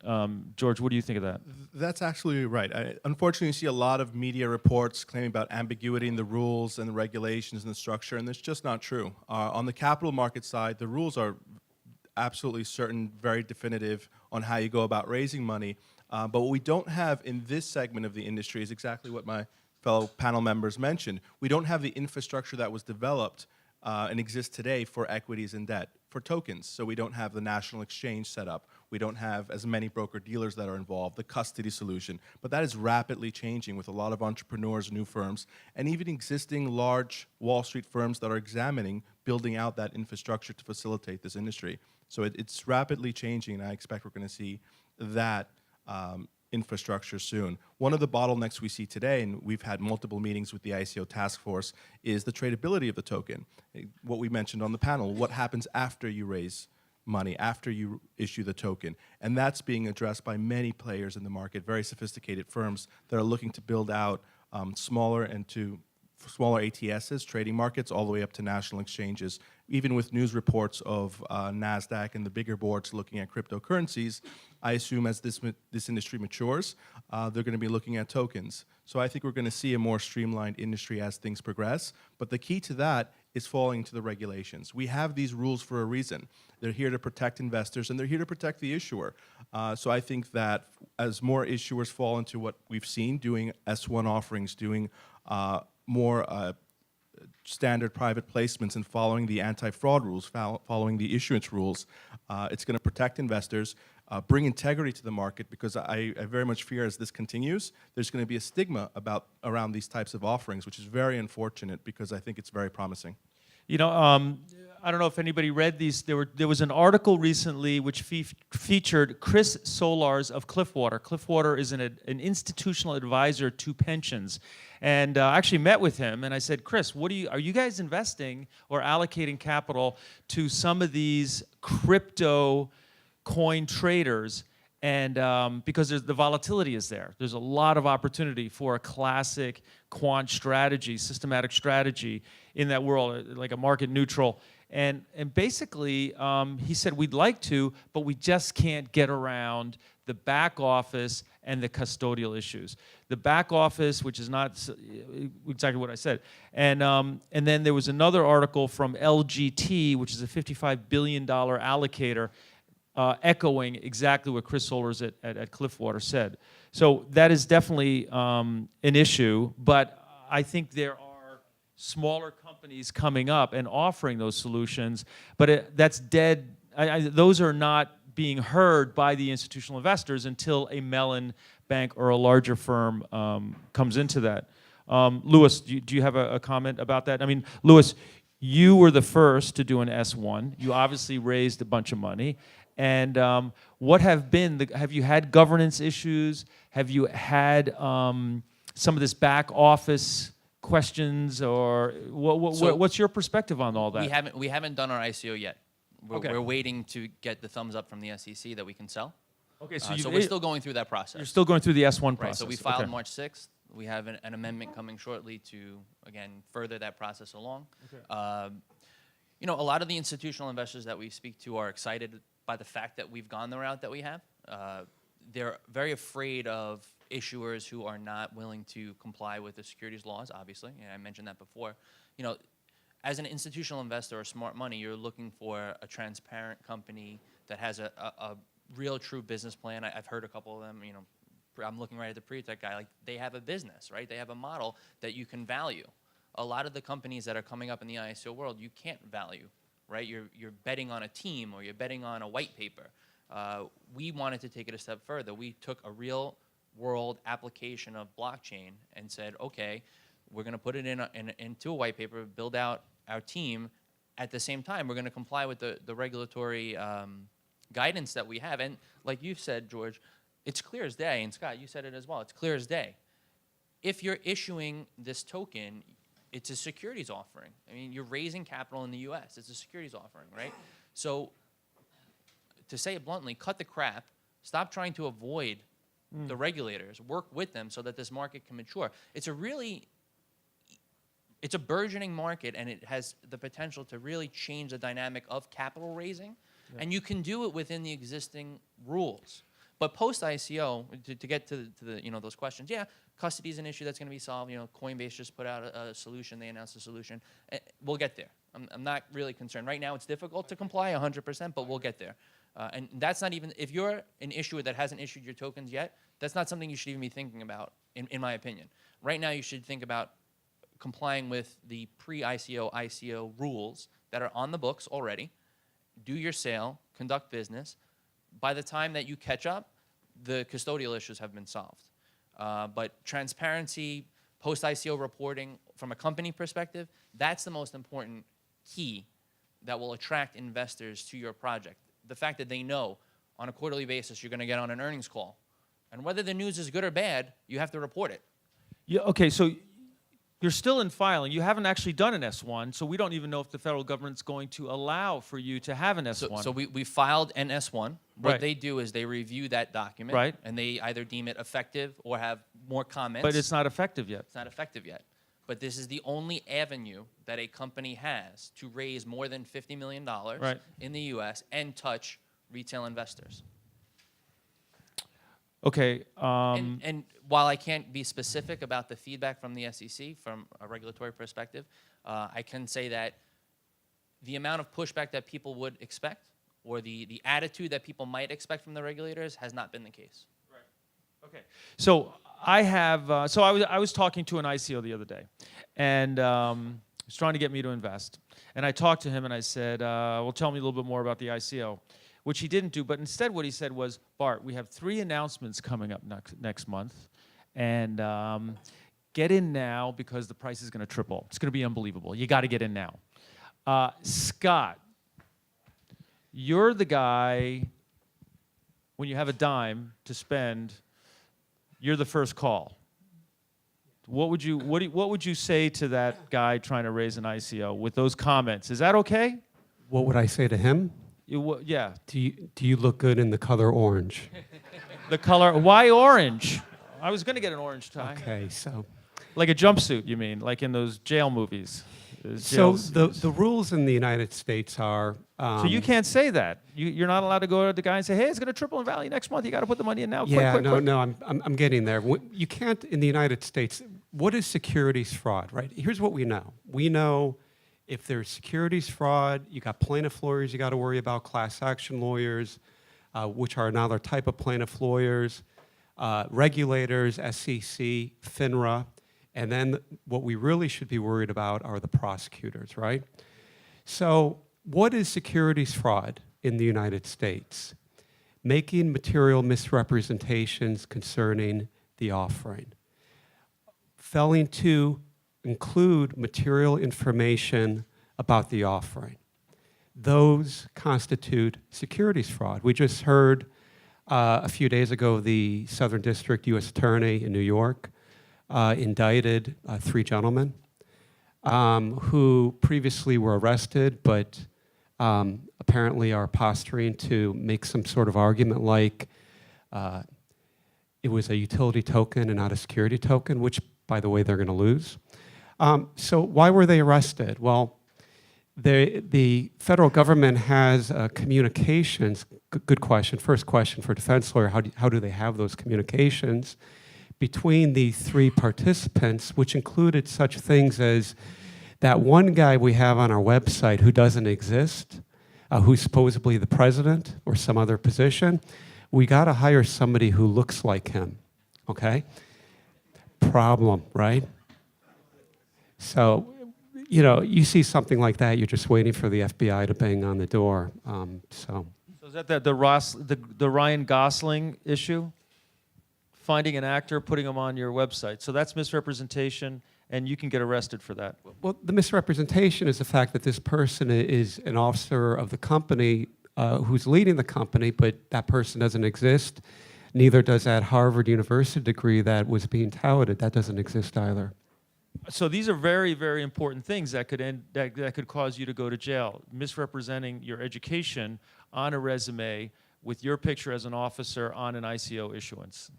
George, what do you think of that? That's actually right. Unfortunately, you see a lot of media reports claiming about ambiguity in the rules and the regulations and the structure, and it's just not true. On the capital market side, the rules are absolutely certain, very definitive on how you go about raising money. But what we don't have in this segment of the industry is exactly what my fellow panel members mentioned. We don't have the infrastructure that was developed and exists today for equities and debt, for tokens. So we don't have the national exchange set up. We don't have as many broker-dealers that are involved, the custody solution. But that is rapidly changing with a lot of entrepreneurs, new firms, and even existing large Wall Street firms that are examining building out that infrastructure to facilitate this industry. So it's rapidly changing, and I expect we're going to see that infrastructure soon. One of the bottlenecks we see today, and we've had multiple meetings with the ICO task force, is the tradability of the token. What we mentioned on the panel, what happens after you raise money, after you issue the token. And that's being addressed by many players in the market, very sophisticated firms that are looking to build out smaller ATSs, trading markets, all the way up to national exchanges. Even with news reports of NASDAQ and the bigger boards looking at cryptocurrencies, I assume as this industry matures, they're going to be looking at tokens. So I think we're going to see a more streamlined industry as things progress. But the key to that is falling to the regulations. We have these rules for a reason. They're here to protect investors, and they're here to protect the issuer. So I think that as more issuers fall into what we've seen, doing S1 offerings, doing more standard private placements and following the anti-fraud rules, following the issuance rules, it's going to protect investors, bring integrity to the market, because I very much fear as this continues, there's going to be a stigma around these types of offerings, which is very unfortunate because I think it's very promising. I don't know if anybody read these. There was an article recently which featured Chris Solars of Cliffwater. Cliffwater is an institutional advisor to pensions. And I actually met with him, and I said, Chris, are you guys investing or allocating capital to some of these crypto coin traders? And because the volatility is there. There's a lot of opportunity for a classic quant strategy, systematic strategy in that world, like a market neutral. And basically, he said, we'd like to, but we just can't get around the back office and the custodial issues. The back office, which is not exactly what I said. And then there was another article from LGT, which is a $55 billion allocator, echoing exactly what Chris Solars at Cliffwater said. So that is definitely an issue, but I think there are smaller companies coming up and offering those solutions, but that's dead. Those are not being heard by the institutional investors until a Mellon bank or a larger firm comes into that. Louis, do you have a comment about that? I mean, Louis, you were the first to do an S1. You obviously raised a bunch of money. And what have you had governance issues? Have you had some of this back office questions, or what's your perspective on all that? We haven't done our ICO yet. Okay. We're waiting to get the thumbs up from the SEC that we can sell. Okay, So we're still going through that process. You're still going through the S1 process. Right, so we filed okay. March 6th. We have an amendment coming shortly to, again, further that process along. Okay. A lot of the institutional investors that we speak to are excited by the fact that we've gone the route that we have. They're very afraid of issuers who are not willing to comply with the securities laws, obviously. And I mentioned that before. As an institutional investor or smart money, you're looking for a transparent company that has a real, true business plan. I've heard a couple of them, I'm looking right at the Praetorian guy, like they have a business, right? They have a model that you can value. a lot of the companies that are coming up in the ICO world, you can't value, right? You're betting on a team or you're betting on a white paper. We wanted to take it a step further. We took a real world application of blockchain and said, okay, we're going to put it into a white paper, build out our team. At the same time, we're going to comply with the regulatory guidance that we have. And like you've said, George, it's clear as day, and Scott, you said it as well, it's clear as day. If you're issuing this token, it's a securities offering. I mean, you're raising capital in the US. It's a securities offering, right? So to say it bluntly, cut the crap, stop trying to avoid the regulators, work with them so that this market can mature. It's a burgeoning market, and it has the potential to really change the dynamic of capital raising, and you can do it within the existing rules. But post-ICO, to get to the those questions, yeah, custody is an issue that's going to be solved. Coinbase just put out a solution. They announced a solution. We'll get there. I'm not really concerned. Right now, it's difficult to comply 100%, but we'll get there. And that's not even, if you're an issuer that hasn't issued your tokens yet, that's not something you should even be thinking about, in my opinion. Right now, you should think about complying with the pre-ICO, ICO rules that are on the books already. Do your sale, conduct business. By the time that you catch up, the custodial issues have been solved. But transparency, post-ICO reporting, from a company perspective, that's the most important key that will attract investors to your project. The fact that they know on a quarterly basis you're going to get on an earnings call. And whether the news is good or bad, you have to report it. Yeah, okay, so you're still in filing. You haven't actually done an S1, so we don't even know if the federal government's going to allow for you to have an S1. So we filed an S1. What Right. they do is they review that document, Right. and they either deem it effective or have more comments. But it's not effective yet. It's not effective yet. But this is the only avenue that a company has to raise more than $50 million Right. in the U.S. and touch retail investors. Okay. And while I can't be specific about the feedback from the SEC from a regulatory perspective, I can say that the amount of pushback that people would expect or the attitude that people might expect from the regulators has not been the case. Okay. So I have. So I was talking to an ICO the other day, and he was trying to get me to invest. And I talked to him, and I said, "Well, tell me a little bit more about the ICO," which he didn't do. But instead, what he said was, "Bart, we have 3 announcements coming up next month, and get in now because the price is going to triple. It's going to be unbelievable. You got to get in now." Scott, you're the guy. When you have a dime to spend, you're the first call. What would you say to that guy trying to raise an ICO with those comments? Is that okay? What would I say to him? Yeah. Do you look good in the color orange? The color. Why orange? I was going to get an orange tie. Okay, so. Like a jumpsuit, you mean? Like in those jail movies? So the rules in the United States are. So you can't say that. You're not allowed to go to the guy and say, "Hey, it's going to triple in value next month. You got to put the money in now." Yeah, quick, quick. no, I'm getting there. You can't in the United States. What is securities fraud? Right. Here's what we know. We know if there's securities fraud, you got plaintiff lawyers you got to worry about, class action lawyers, which are another type of plaintiff lawyers, regulators, SEC, FINRA. And then what we really should be worried about are the prosecutors, right? So what is securities fraud in the United States? Making material misrepresentations concerning the offering. Failing to include material information about the offering. Those constitute securities fraud. We just heard a few days ago the Southern District U.S. Attorney in New York indicted 3 gentlemen who previously were arrested, but apparently are posturing to make some sort of argument like it was a utility token and not a security token, which, by the way, they're going to lose. So why were they arrested? Well, the federal government has communications. Good question. First question for a defense lawyer, how do they have those communications between the 3 participants, which included such things as that one guy we have on our website who doesn't exist, who's supposedly the president or some other position. We got to hire somebody who looks like him, okay? Problem, right? So, you know, you see something like that, you're just waiting for the FBI to bang on the door. So is that the Ryan Gosling issue? Finding an actor, putting him on your website. So that's misrepresentation, and you can get arrested for that. well, the misrepresentation is the fact that this person is an officer of the company who's leading the company, but that person doesn't exist. Neither does that Harvard University degree that was being touted. That doesn't exist either. So these are very, very important things that could cause you to go to jail. Misrepresenting your education on a resume with your picture as an officer on an ICO issuance.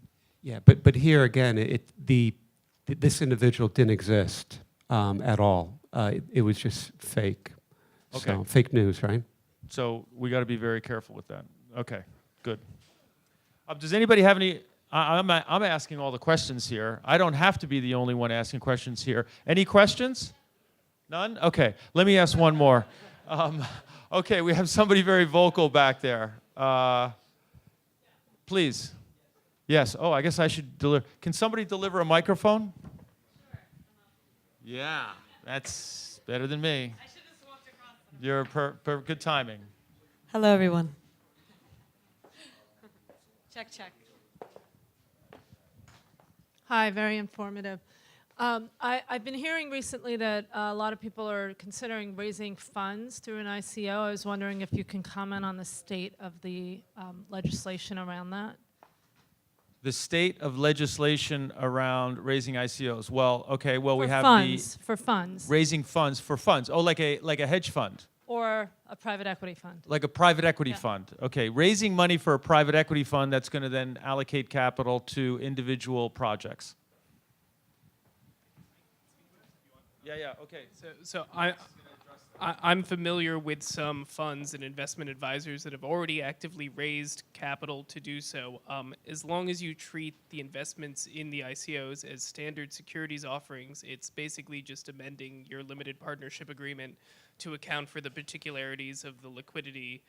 Yeah, but here again, this individual didn't exist at all. It was just fake. Okay. So, fake news, right? So we got to be very careful with that. Okay, good. Does anybody have any? I'm asking all the questions here. I don't have to be the only one asking questions here. Any questions? None? Okay, let me ask one more. Okay, we have somebody very vocal back there. Please. Yes. Oh, I guess I should deliver. Can somebody deliver a microphone? Yeah, that's better than me. I should just walked across them. You're good timing. Hello, everyone. Check, check. Hi, very informative. I've been hearing recently that a lot of people are considering raising funds through an ICO. I was wondering if you can comment on the state of the legislation around that. The state of legislation around raising ICOs. Well, okay. Well, we have For funds. raising funds for funds. Oh, like a hedge fund. Or a private equity fund. Like a private equity Yeah. fund. Okay, raising money for a private equity fund that's going to then allocate capital to individual projects. Yeah, okay. So I'm familiar with some funds and investment advisors that have already actively raised capital to do so. As long as you treat the investments in the ICOs as standard securities offerings, it's basically just amending your limited partnership agreement to account for the particularities of the liquidity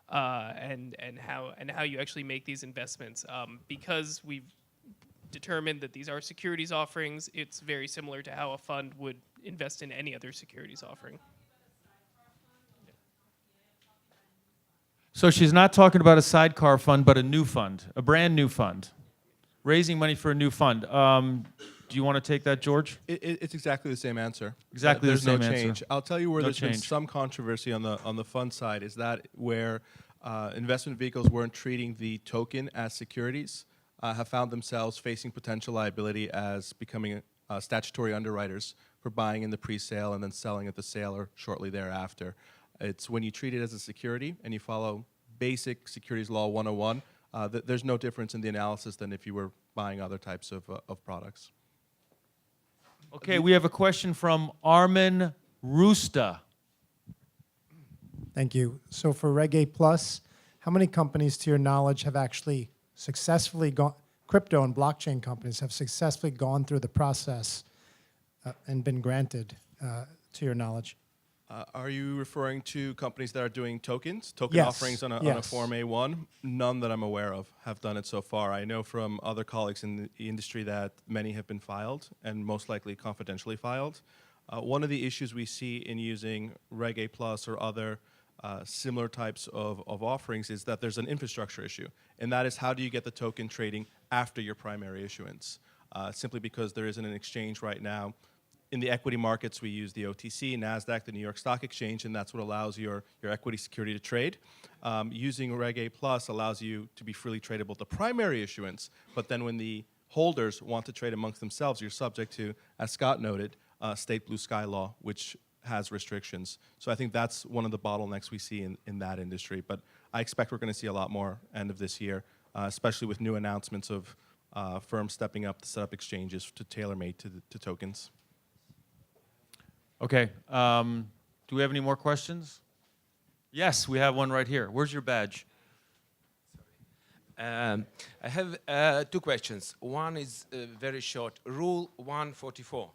and how you actually make these investments. Because we've determined that these are securities offerings, it's very similar to how a fund would invest in any other securities offering. So she's not talking about a sidecar fund, but a new fund, a brand new fund, raising money for a new fund. Do you want to take that, George? It's exactly the same answer. Exactly the There's same no answer. change. I'll tell you where No there's been change. some controversy on the fund side is that where investment vehicles weren't treating the token as securities, have found themselves facing potential liability as becoming statutory underwriters for buying in the pre-sale and then selling at the sale or shortly thereafter. It's when you treat it as a security and you follow basic securities law 101, there's no difference in the analysis than if you were buying other types of products. Okay, we have a question from Armin Rusta. Thank you. So for Reg A Plus, how many companies, to your knowledge, have actually successfully gone, crypto and blockchain companies have successfully gone through the process and been granted, to your knowledge? Are you referring to companies that are doing tokens, token Yes, offerings on a yes. Form A1? None that I'm aware of have done it so far. I know from other colleagues in the industry that many have been filed and most likely confidentially filed. One of the issues we see in using Reg A Plus or other similar types of offerings is that there's an infrastructure issue, and that is how do you get the token trading after your primary issuance? Simply because there isn't an exchange right now. In the equity markets, we use the OTC, NASDAQ, the New York Stock Exchange, and that's what allows your equity security to trade. Using Reg A Plus allows you to be freely tradable at the primary issuance, but then when the holders want to trade amongst themselves, you're subject to, as Scott noted, state blue sky law, which has restrictions. So I think that's one of the bottlenecks we see in that industry. But I expect we're going to see a lot more end of this year, especially with new announcements of firms stepping up to set up exchanges to tailor-made to tokens. Okay, do we have any more questions? Yes, we have one right here. Where's your badge? I have two questions. One is very short. Rule 144,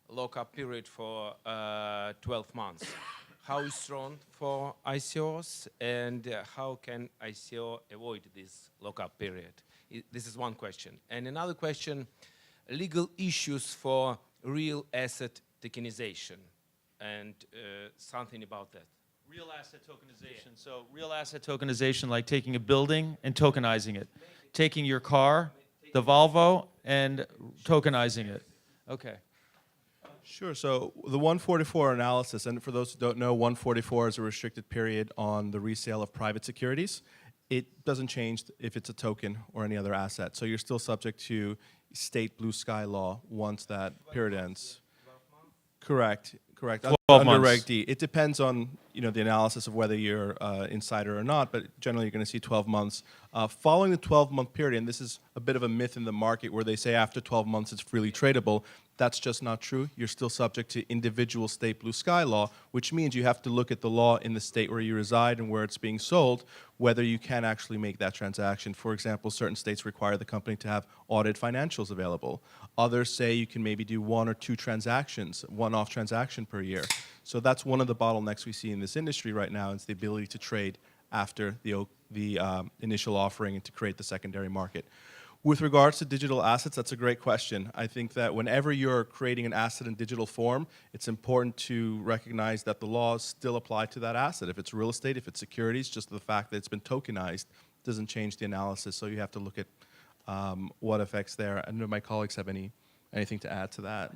lockup period for 12 months. How is strong for ICOs, and how can ICO avoid this lockup period? This is one question. And another question, legal issues for real asset tokenization and something about that. Real asset tokenization. So real asset tokenization, like taking a building and tokenizing it. Taking your car, the Volvo, and tokenizing it. Okay. Sure. So the 144 analysis, and for those who don't know, 144 is a restricted period on the resale of private securities. It doesn't change if it's a token or any other asset. So you're still subject to state blue sky law once that period ends. Correct. Correct. 12 Under months. Reg D. It depends on the analysis of whether you're insider or not, but generally you're going to see 12 months. Following the 12-month period, and this is a bit of a myth in the market where they say after 12 months it's freely tradable. That's just not true. You're still subject to individual state blue sky law, which means you have to look at the law in the state where you reside and where it's being sold, whether you can actually make that transaction. For example, certain states require the company to have audited financials available. Others say you can maybe do 1 or 2 transactions, one-off transaction per year. So that's one of the bottlenecks we see in this industry right now, is the ability to trade after the initial offering and to create the secondary market. With regards to digital assets, that's a great question. I think that whenever you're creating an asset in digital form, it's important to recognize that the laws still apply to that asset. If it's real estate, if it's securities, just the fact that it's been tokenized doesn't change the analysis. So you have to look at what effects there. I don't know if my colleagues have anything to add to that.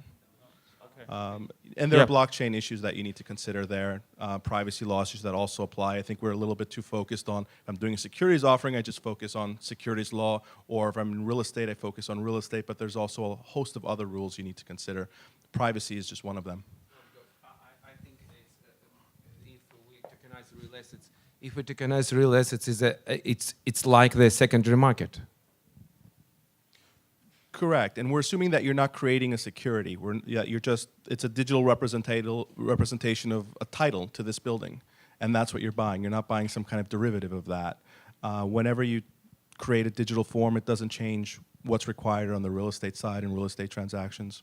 And there are blockchain issues that you need to consider there, privacy law issues that also apply. I think we're a little bit too focused on, if I'm doing a securities offering, I just focus on securities law, or if I'm in real estate, I focus on real estate, but there's also a host of other rules you need to consider. Privacy is just one of them. I think if we tokenize real assets, it's like the secondary market. Correct, and we're assuming that you're not creating a security. It's a digital representation of a title to this building, and that's what you're buying. You're not buying some kind of derivative of that. Whenever you create a digital form, it doesn't change what's required on the real estate side and real estate transactions.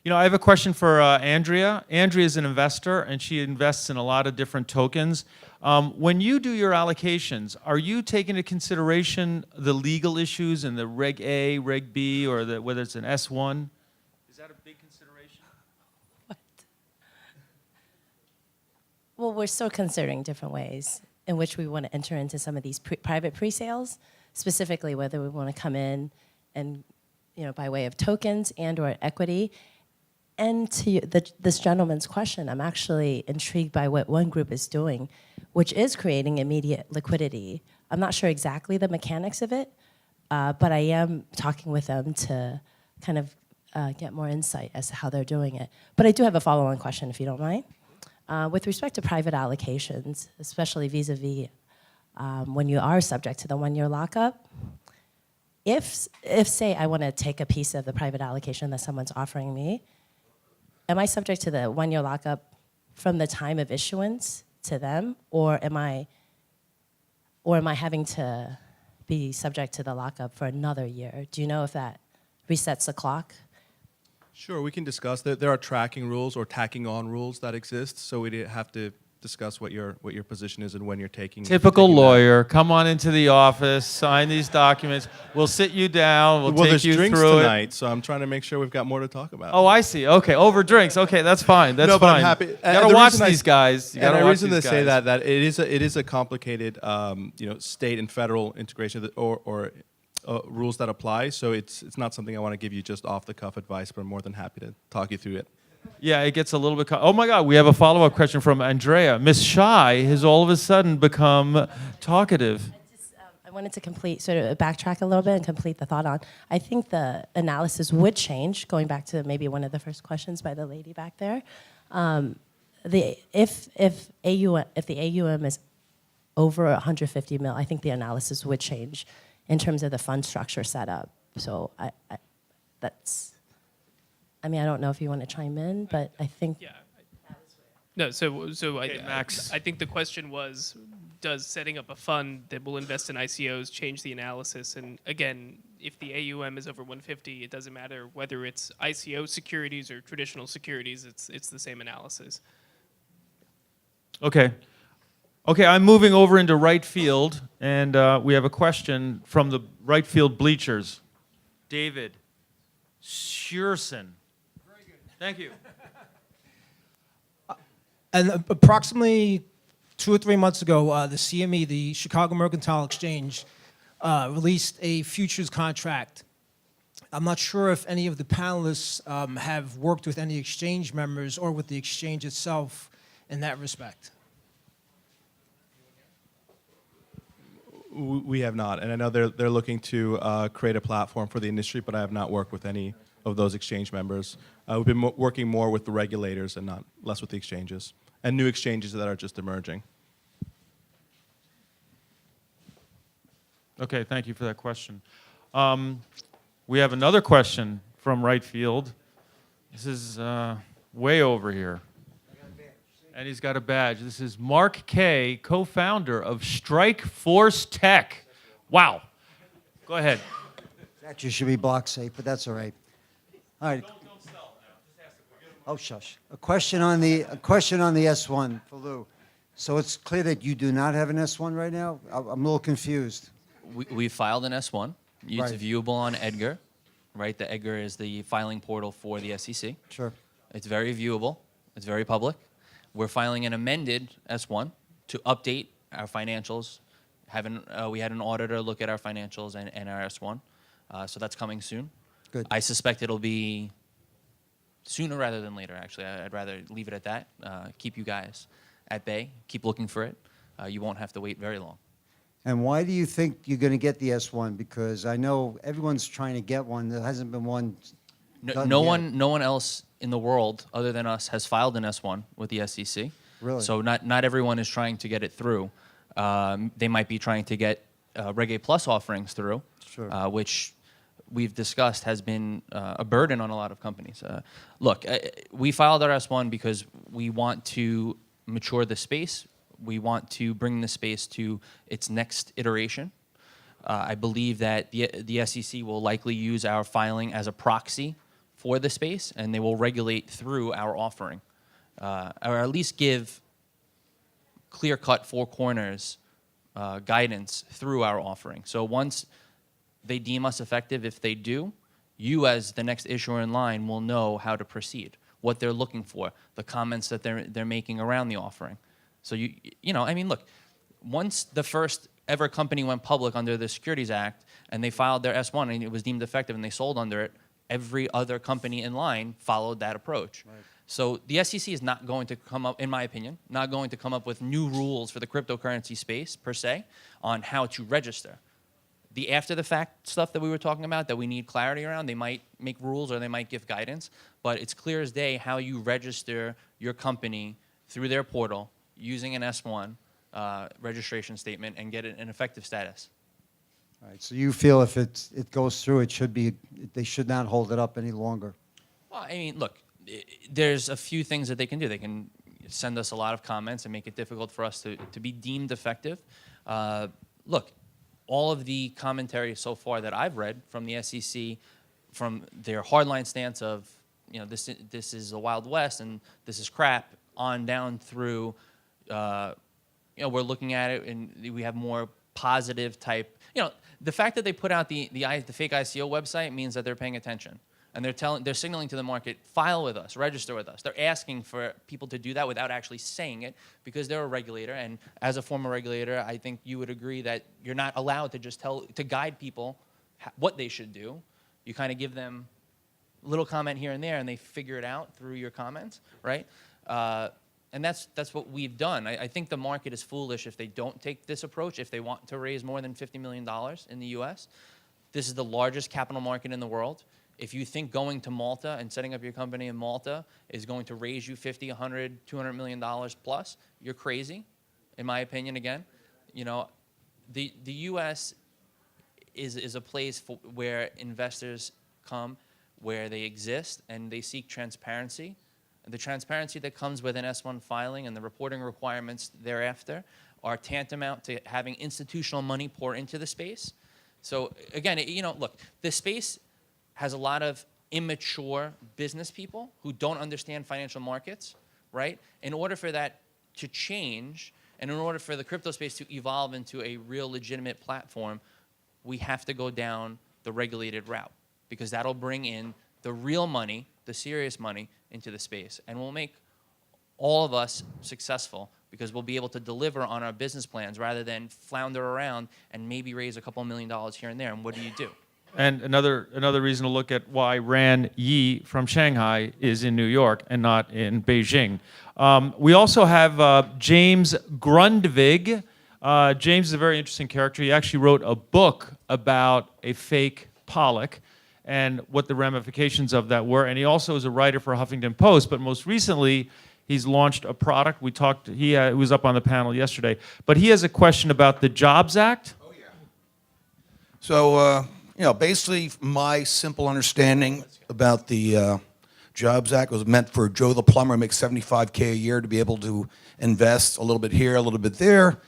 I have a question for Andrea. Andrea is an investor, and she invests in a lot of different tokens. When you do your allocations, are you taking into consideration the legal issues and the Reg A, Reg B, or whether it's an S1? Is that a big consideration? What? Well, we're still considering different ways in which we want to enter into some of these private pre-sales, specifically whether we want to come in and, by way of tokens and or equity. And to this gentleman's question, I'm actually intrigued by what one group is doing, which is creating immediate liquidity. I'm not sure exactly the mechanics of it, but I am talking with them to kind of get more insight as to how they're doing it. But I do have a follow-on question, if you don't mind. With respect to private allocations, especially vis-a-vis when you are subject to the one-year lockup, if say I want to take a piece of the private allocation that someone's offering me, am I subject to the one-year lockup from the time of issuance to them, or am I having to be subject to the lockup for another year? Do you know if that resets the clock? Sure, we can discuss that. There are tracking rules or tacking on rules that exist, so we have to discuss what your position is and when you're taking. Typical taking lawyer. Come on into the office, sign these documents. We'll sit you down. We'll take there's you drinks through tonight, so I'm trying to make sure we've got more to talk about. Oh, I see. Okay, over drinks. Okay, that's fine. That's No, but fine. I'm happy. You And gotta the watch reason these guys. You gotta And the watch reason these to say guys. that it is a complicated state and federal integration or rules that apply. So it's not something I want to give you just off the cuff advice, but I'm more than happy to talk you through it. Yeah, it gets a little bit. Oh my God, we have a follow-up question from Andrea. Miss Shy has all of a sudden become talkative. I wanted to sort of backtrack a little bit and complete the thought on. I think the analysis would change, going back to maybe one of the first questions by the lady back there. If the AUM is over 150 mil, I think the analysis would change in terms of the fund structure setup. So I don't know if you want to chime in, but I think. Yeah. No, so Max. I think the question was, does setting up a fund that will invest in ICOs change the analysis? And again, if the AUM is over 150, it doesn't matter whether it's ICO securities or traditional securities, it's the same analysis. Okay. Okay, I'm moving over into right field, and we have a question from the right field bleachers. David Shearson. Thank you. And approximately 2 or 3 months ago, the CME, the Chicago Mercantile Exchange, released a futures contract. I'm not sure if any of the panelists have worked with any exchange members or with the exchange itself in that respect. We have not, and I know they're looking to create a platform for the industry, but I have not worked with any of those exchange members. We've been working more with the regulators and not less with the exchanges, and new exchanges that are just emerging. Okay, thank you for that question. We have another question from right field. This is way over here. And he's got a badge. This is Mark Kay, co-founder of Strike Force Tech. Wow. Go ahead. Actually, should be block safe, but that's all right. All right. Don't sell now. Just ask the question. Oh, shush. A question on the S1 for Lou. So it's clear that you do not have an S1 right now? I'm a little confused. We filed an S1. It's Right. viewable on EDGAR, right? The EDGAR is the filing portal for the SEC. Sure. It's very viewable. It's very public. We're filing an amended S1 to update our financials. We had an auditor look at our financials and our S1. So that's coming soon. Good. I suspect it'll be sooner rather than later, actually. I'd rather leave it at that. Keep you guys at bay. Keep looking for it. You won't have to wait very long. And why do you think you're going to get the S1? Because I know everyone's trying to get one. There hasn't been one. No one else in the world other than us has filed an S1 with the SEC. Really? So not everyone is trying to get it through. They might be trying to get Reg A Plus offerings through, Sure. Which we've discussed has been a burden on a lot of companies. Look, we filed our S1 because we want to mature the space. We want to bring the space to its next iteration. I believe that the SEC will likely use our filing as a proxy for the space, and they will regulate through our offering, or at least give clear-cut four corners guidance through our offering. So once they deem us effective, if they do, you as the next issuer in line will know how to proceed, what they're looking for, the comments that they're making around the offering. So I mean, look, once the first ever company went public under the Securities Act and they filed their S1 and it was deemed effective and they sold under it, every other company in line followed that approach. Right. So the SEC is not going to come up, in my opinion, not going to come up with new rules for the cryptocurrency space per se on how to register. The after the fact stuff that we were talking about that we need clarity around, they might make rules or they might give guidance, but it's clear as day how you register your company through their portal using an S1 registration statement and get an effective status. All right. So you feel if it goes through, they should not hold it up any longer. Well, I mean, look, there's a few things that they can do. They can send us a lot of comments and make it difficult for us to be deemed effective. Look, all of the commentary so far that I've read from the SEC, from their hardline stance of, this is a Wild West and this is crap, on down through, we're looking at it and we have more positive type. The fact that they put out the fake ICO website means that they're paying attention. And they're signaling to the market, file with us, register with us. They're asking for people to do that without actually saying it because they're a regulator. And as a former regulator, I think you would agree that you're not allowed to just to guide people what they should do. You kind of give them a little comment here and there, and they figure it out through your comments, right? And that's what we've done. I think the market is foolish if they don't take this approach, if they want to raise more than $50 million in the US. This is the largest capital market in the world. If you think going to Malta and setting up your company in Malta is going to raise you $50, $100, $200 million plus, you're crazy, in my opinion, again. The US is a place where investors come, where they exist, and they seek transparency. And the transparency that comes with an S1 filing and the reporting requirements thereafter are tantamount to having institutional money pour into the space. So again, look, this space has a lot of immature business people who don't understand financial markets, right? In order for that to change, and in order for the crypto space to evolve into a real legitimate platform, we have to go down the regulated route because that'll bring in the real money the serious money into the space, and will make all of us successful because we'll be able to deliver on our business plans rather than flounder around and maybe raise a couple $1 million here and there. And what do? And another reason to look at why Ran Yi from Shanghai is in New York and not in Beijing. We also have James Grundvig. James is a very interesting character. He actually wrote a book about a fake Pollock and what the ramifications of that were. And he also is a writer for Huffington Post, but most recently, he's launched a product. We talked, he was up on the panel yesterday, but he has a question about the Jobs Act. Oh, yeah. So, basically my simple understanding about the Jobs Act was meant for Joe the plumber, makes $75K a year, to be able to invest a little bit here, a little bit there.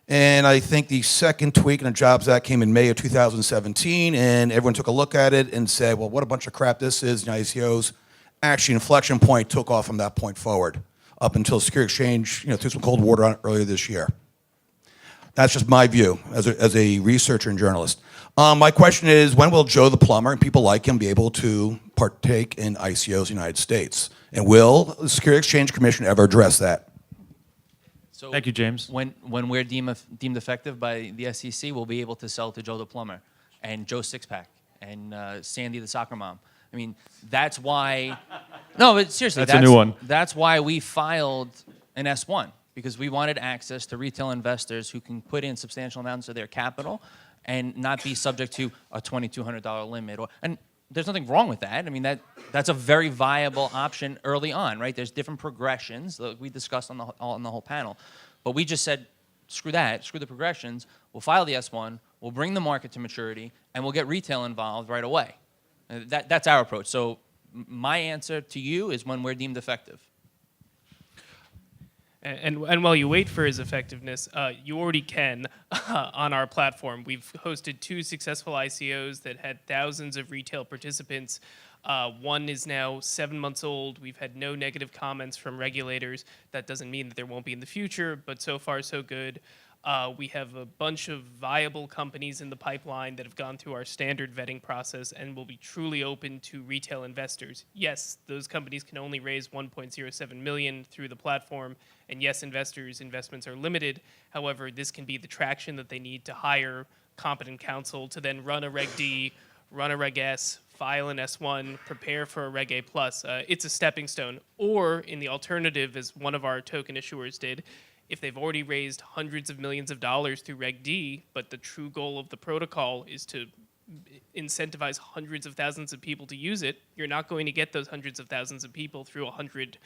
And I think the second tweak in the Jobs Act came in May of 2017, and everyone took a look at it and said, well, what a bunch of crap this is. And the ICOs, actually, inflection point took off from that point forward, up until Security Exchange, threw some cold water on it earlier this year. That's just my view as a researcher and journalist. My question is, when will Joe the plumber and people like him be able to partake in ICOs in the United States? And will the Security Exchange Commission ever address that? So Thank you, James. When we're deemed effective by the SEC, we'll be able to sell to Joe the plumber and Joe Sixpack and Sandy the soccer mom. I mean, that's why. No, but seriously, that's a new one. That's why we filed an S1, because we wanted access to retail investors who can put in substantial amounts of their capital and not be subject to a $2,200 limit. And there's nothing wrong with that. I mean, that's a very viable option early on, right? There's different progressions that we discussed on the whole panel. But we just said, screw that, screw the progressions. We'll file the S1, we'll bring the market to maturity, and we'll get retail involved right away. That's our approach. So my answer to you is when we're deemed effective. And while you wait for his effectiveness, you already can on our platform. We've hosted 2 successful ICOs that had thousands of retail participants. One is now 7 months old. We've had no negative comments from regulators. That doesn't mean that there won't be in the future, but so far so good. We have a bunch of viable companies in the pipeline that have gone through our standard vetting process and will be truly open to retail investors. Yes, those companies can only raise $1.07 million through the platform, and yes, investments are limited. However, this can be the traction that they need to hire competent counsel to then run a Reg D, run a Reg S, file an S1, prepare for a Reg A+. It's a stepping stone. Or, in the alternative, as one of our token issuers did, if they've already raised hundreds of millions of dollars through Reg D, but the true goal of the protocol is to incentivize hundreds of thousands of people to use it, you're not going to get those hundreds of thousands of people through 100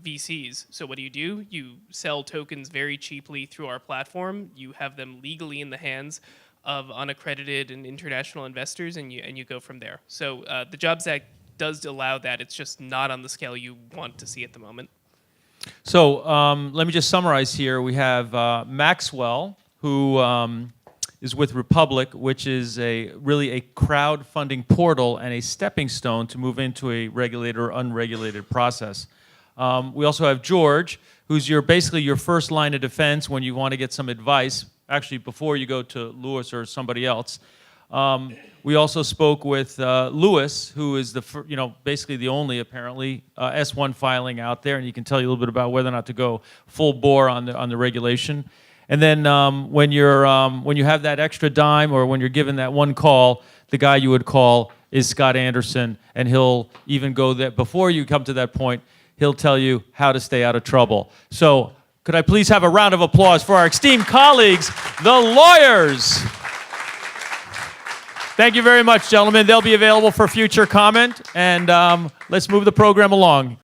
VCs. So what do? You sell tokens very cheaply through our platform. You have them legally in the hands of unaccredited and international investors, and you go from there. So the Jobs Act does allow that. It's just not on the scale you want to see at the moment. So let me just summarize here. We have Maxwell, who is with Republic, which is really a crowdfunding portal and a stepping stone to move into a regulated or unregulated process. We also have George, who's basically your first line of defense when you want to get some advice, actually before you go to Lewis or somebody else. We also spoke with Lewis, who is basically the only apparently S1 filing out there, and he can tell you a little bit about whether or not to go full bore on the regulation. And then when you have that extra dime, or when you're given that one call, the guy you would call is Scott Anderson, and he'll even go there before you come to that point. He'll tell you how to stay out of trouble. So could I please have a round of applause for our esteemed colleagues, the lawyers? Thank you very much, gentlemen. They'll be available for future comment, and let's move the program along.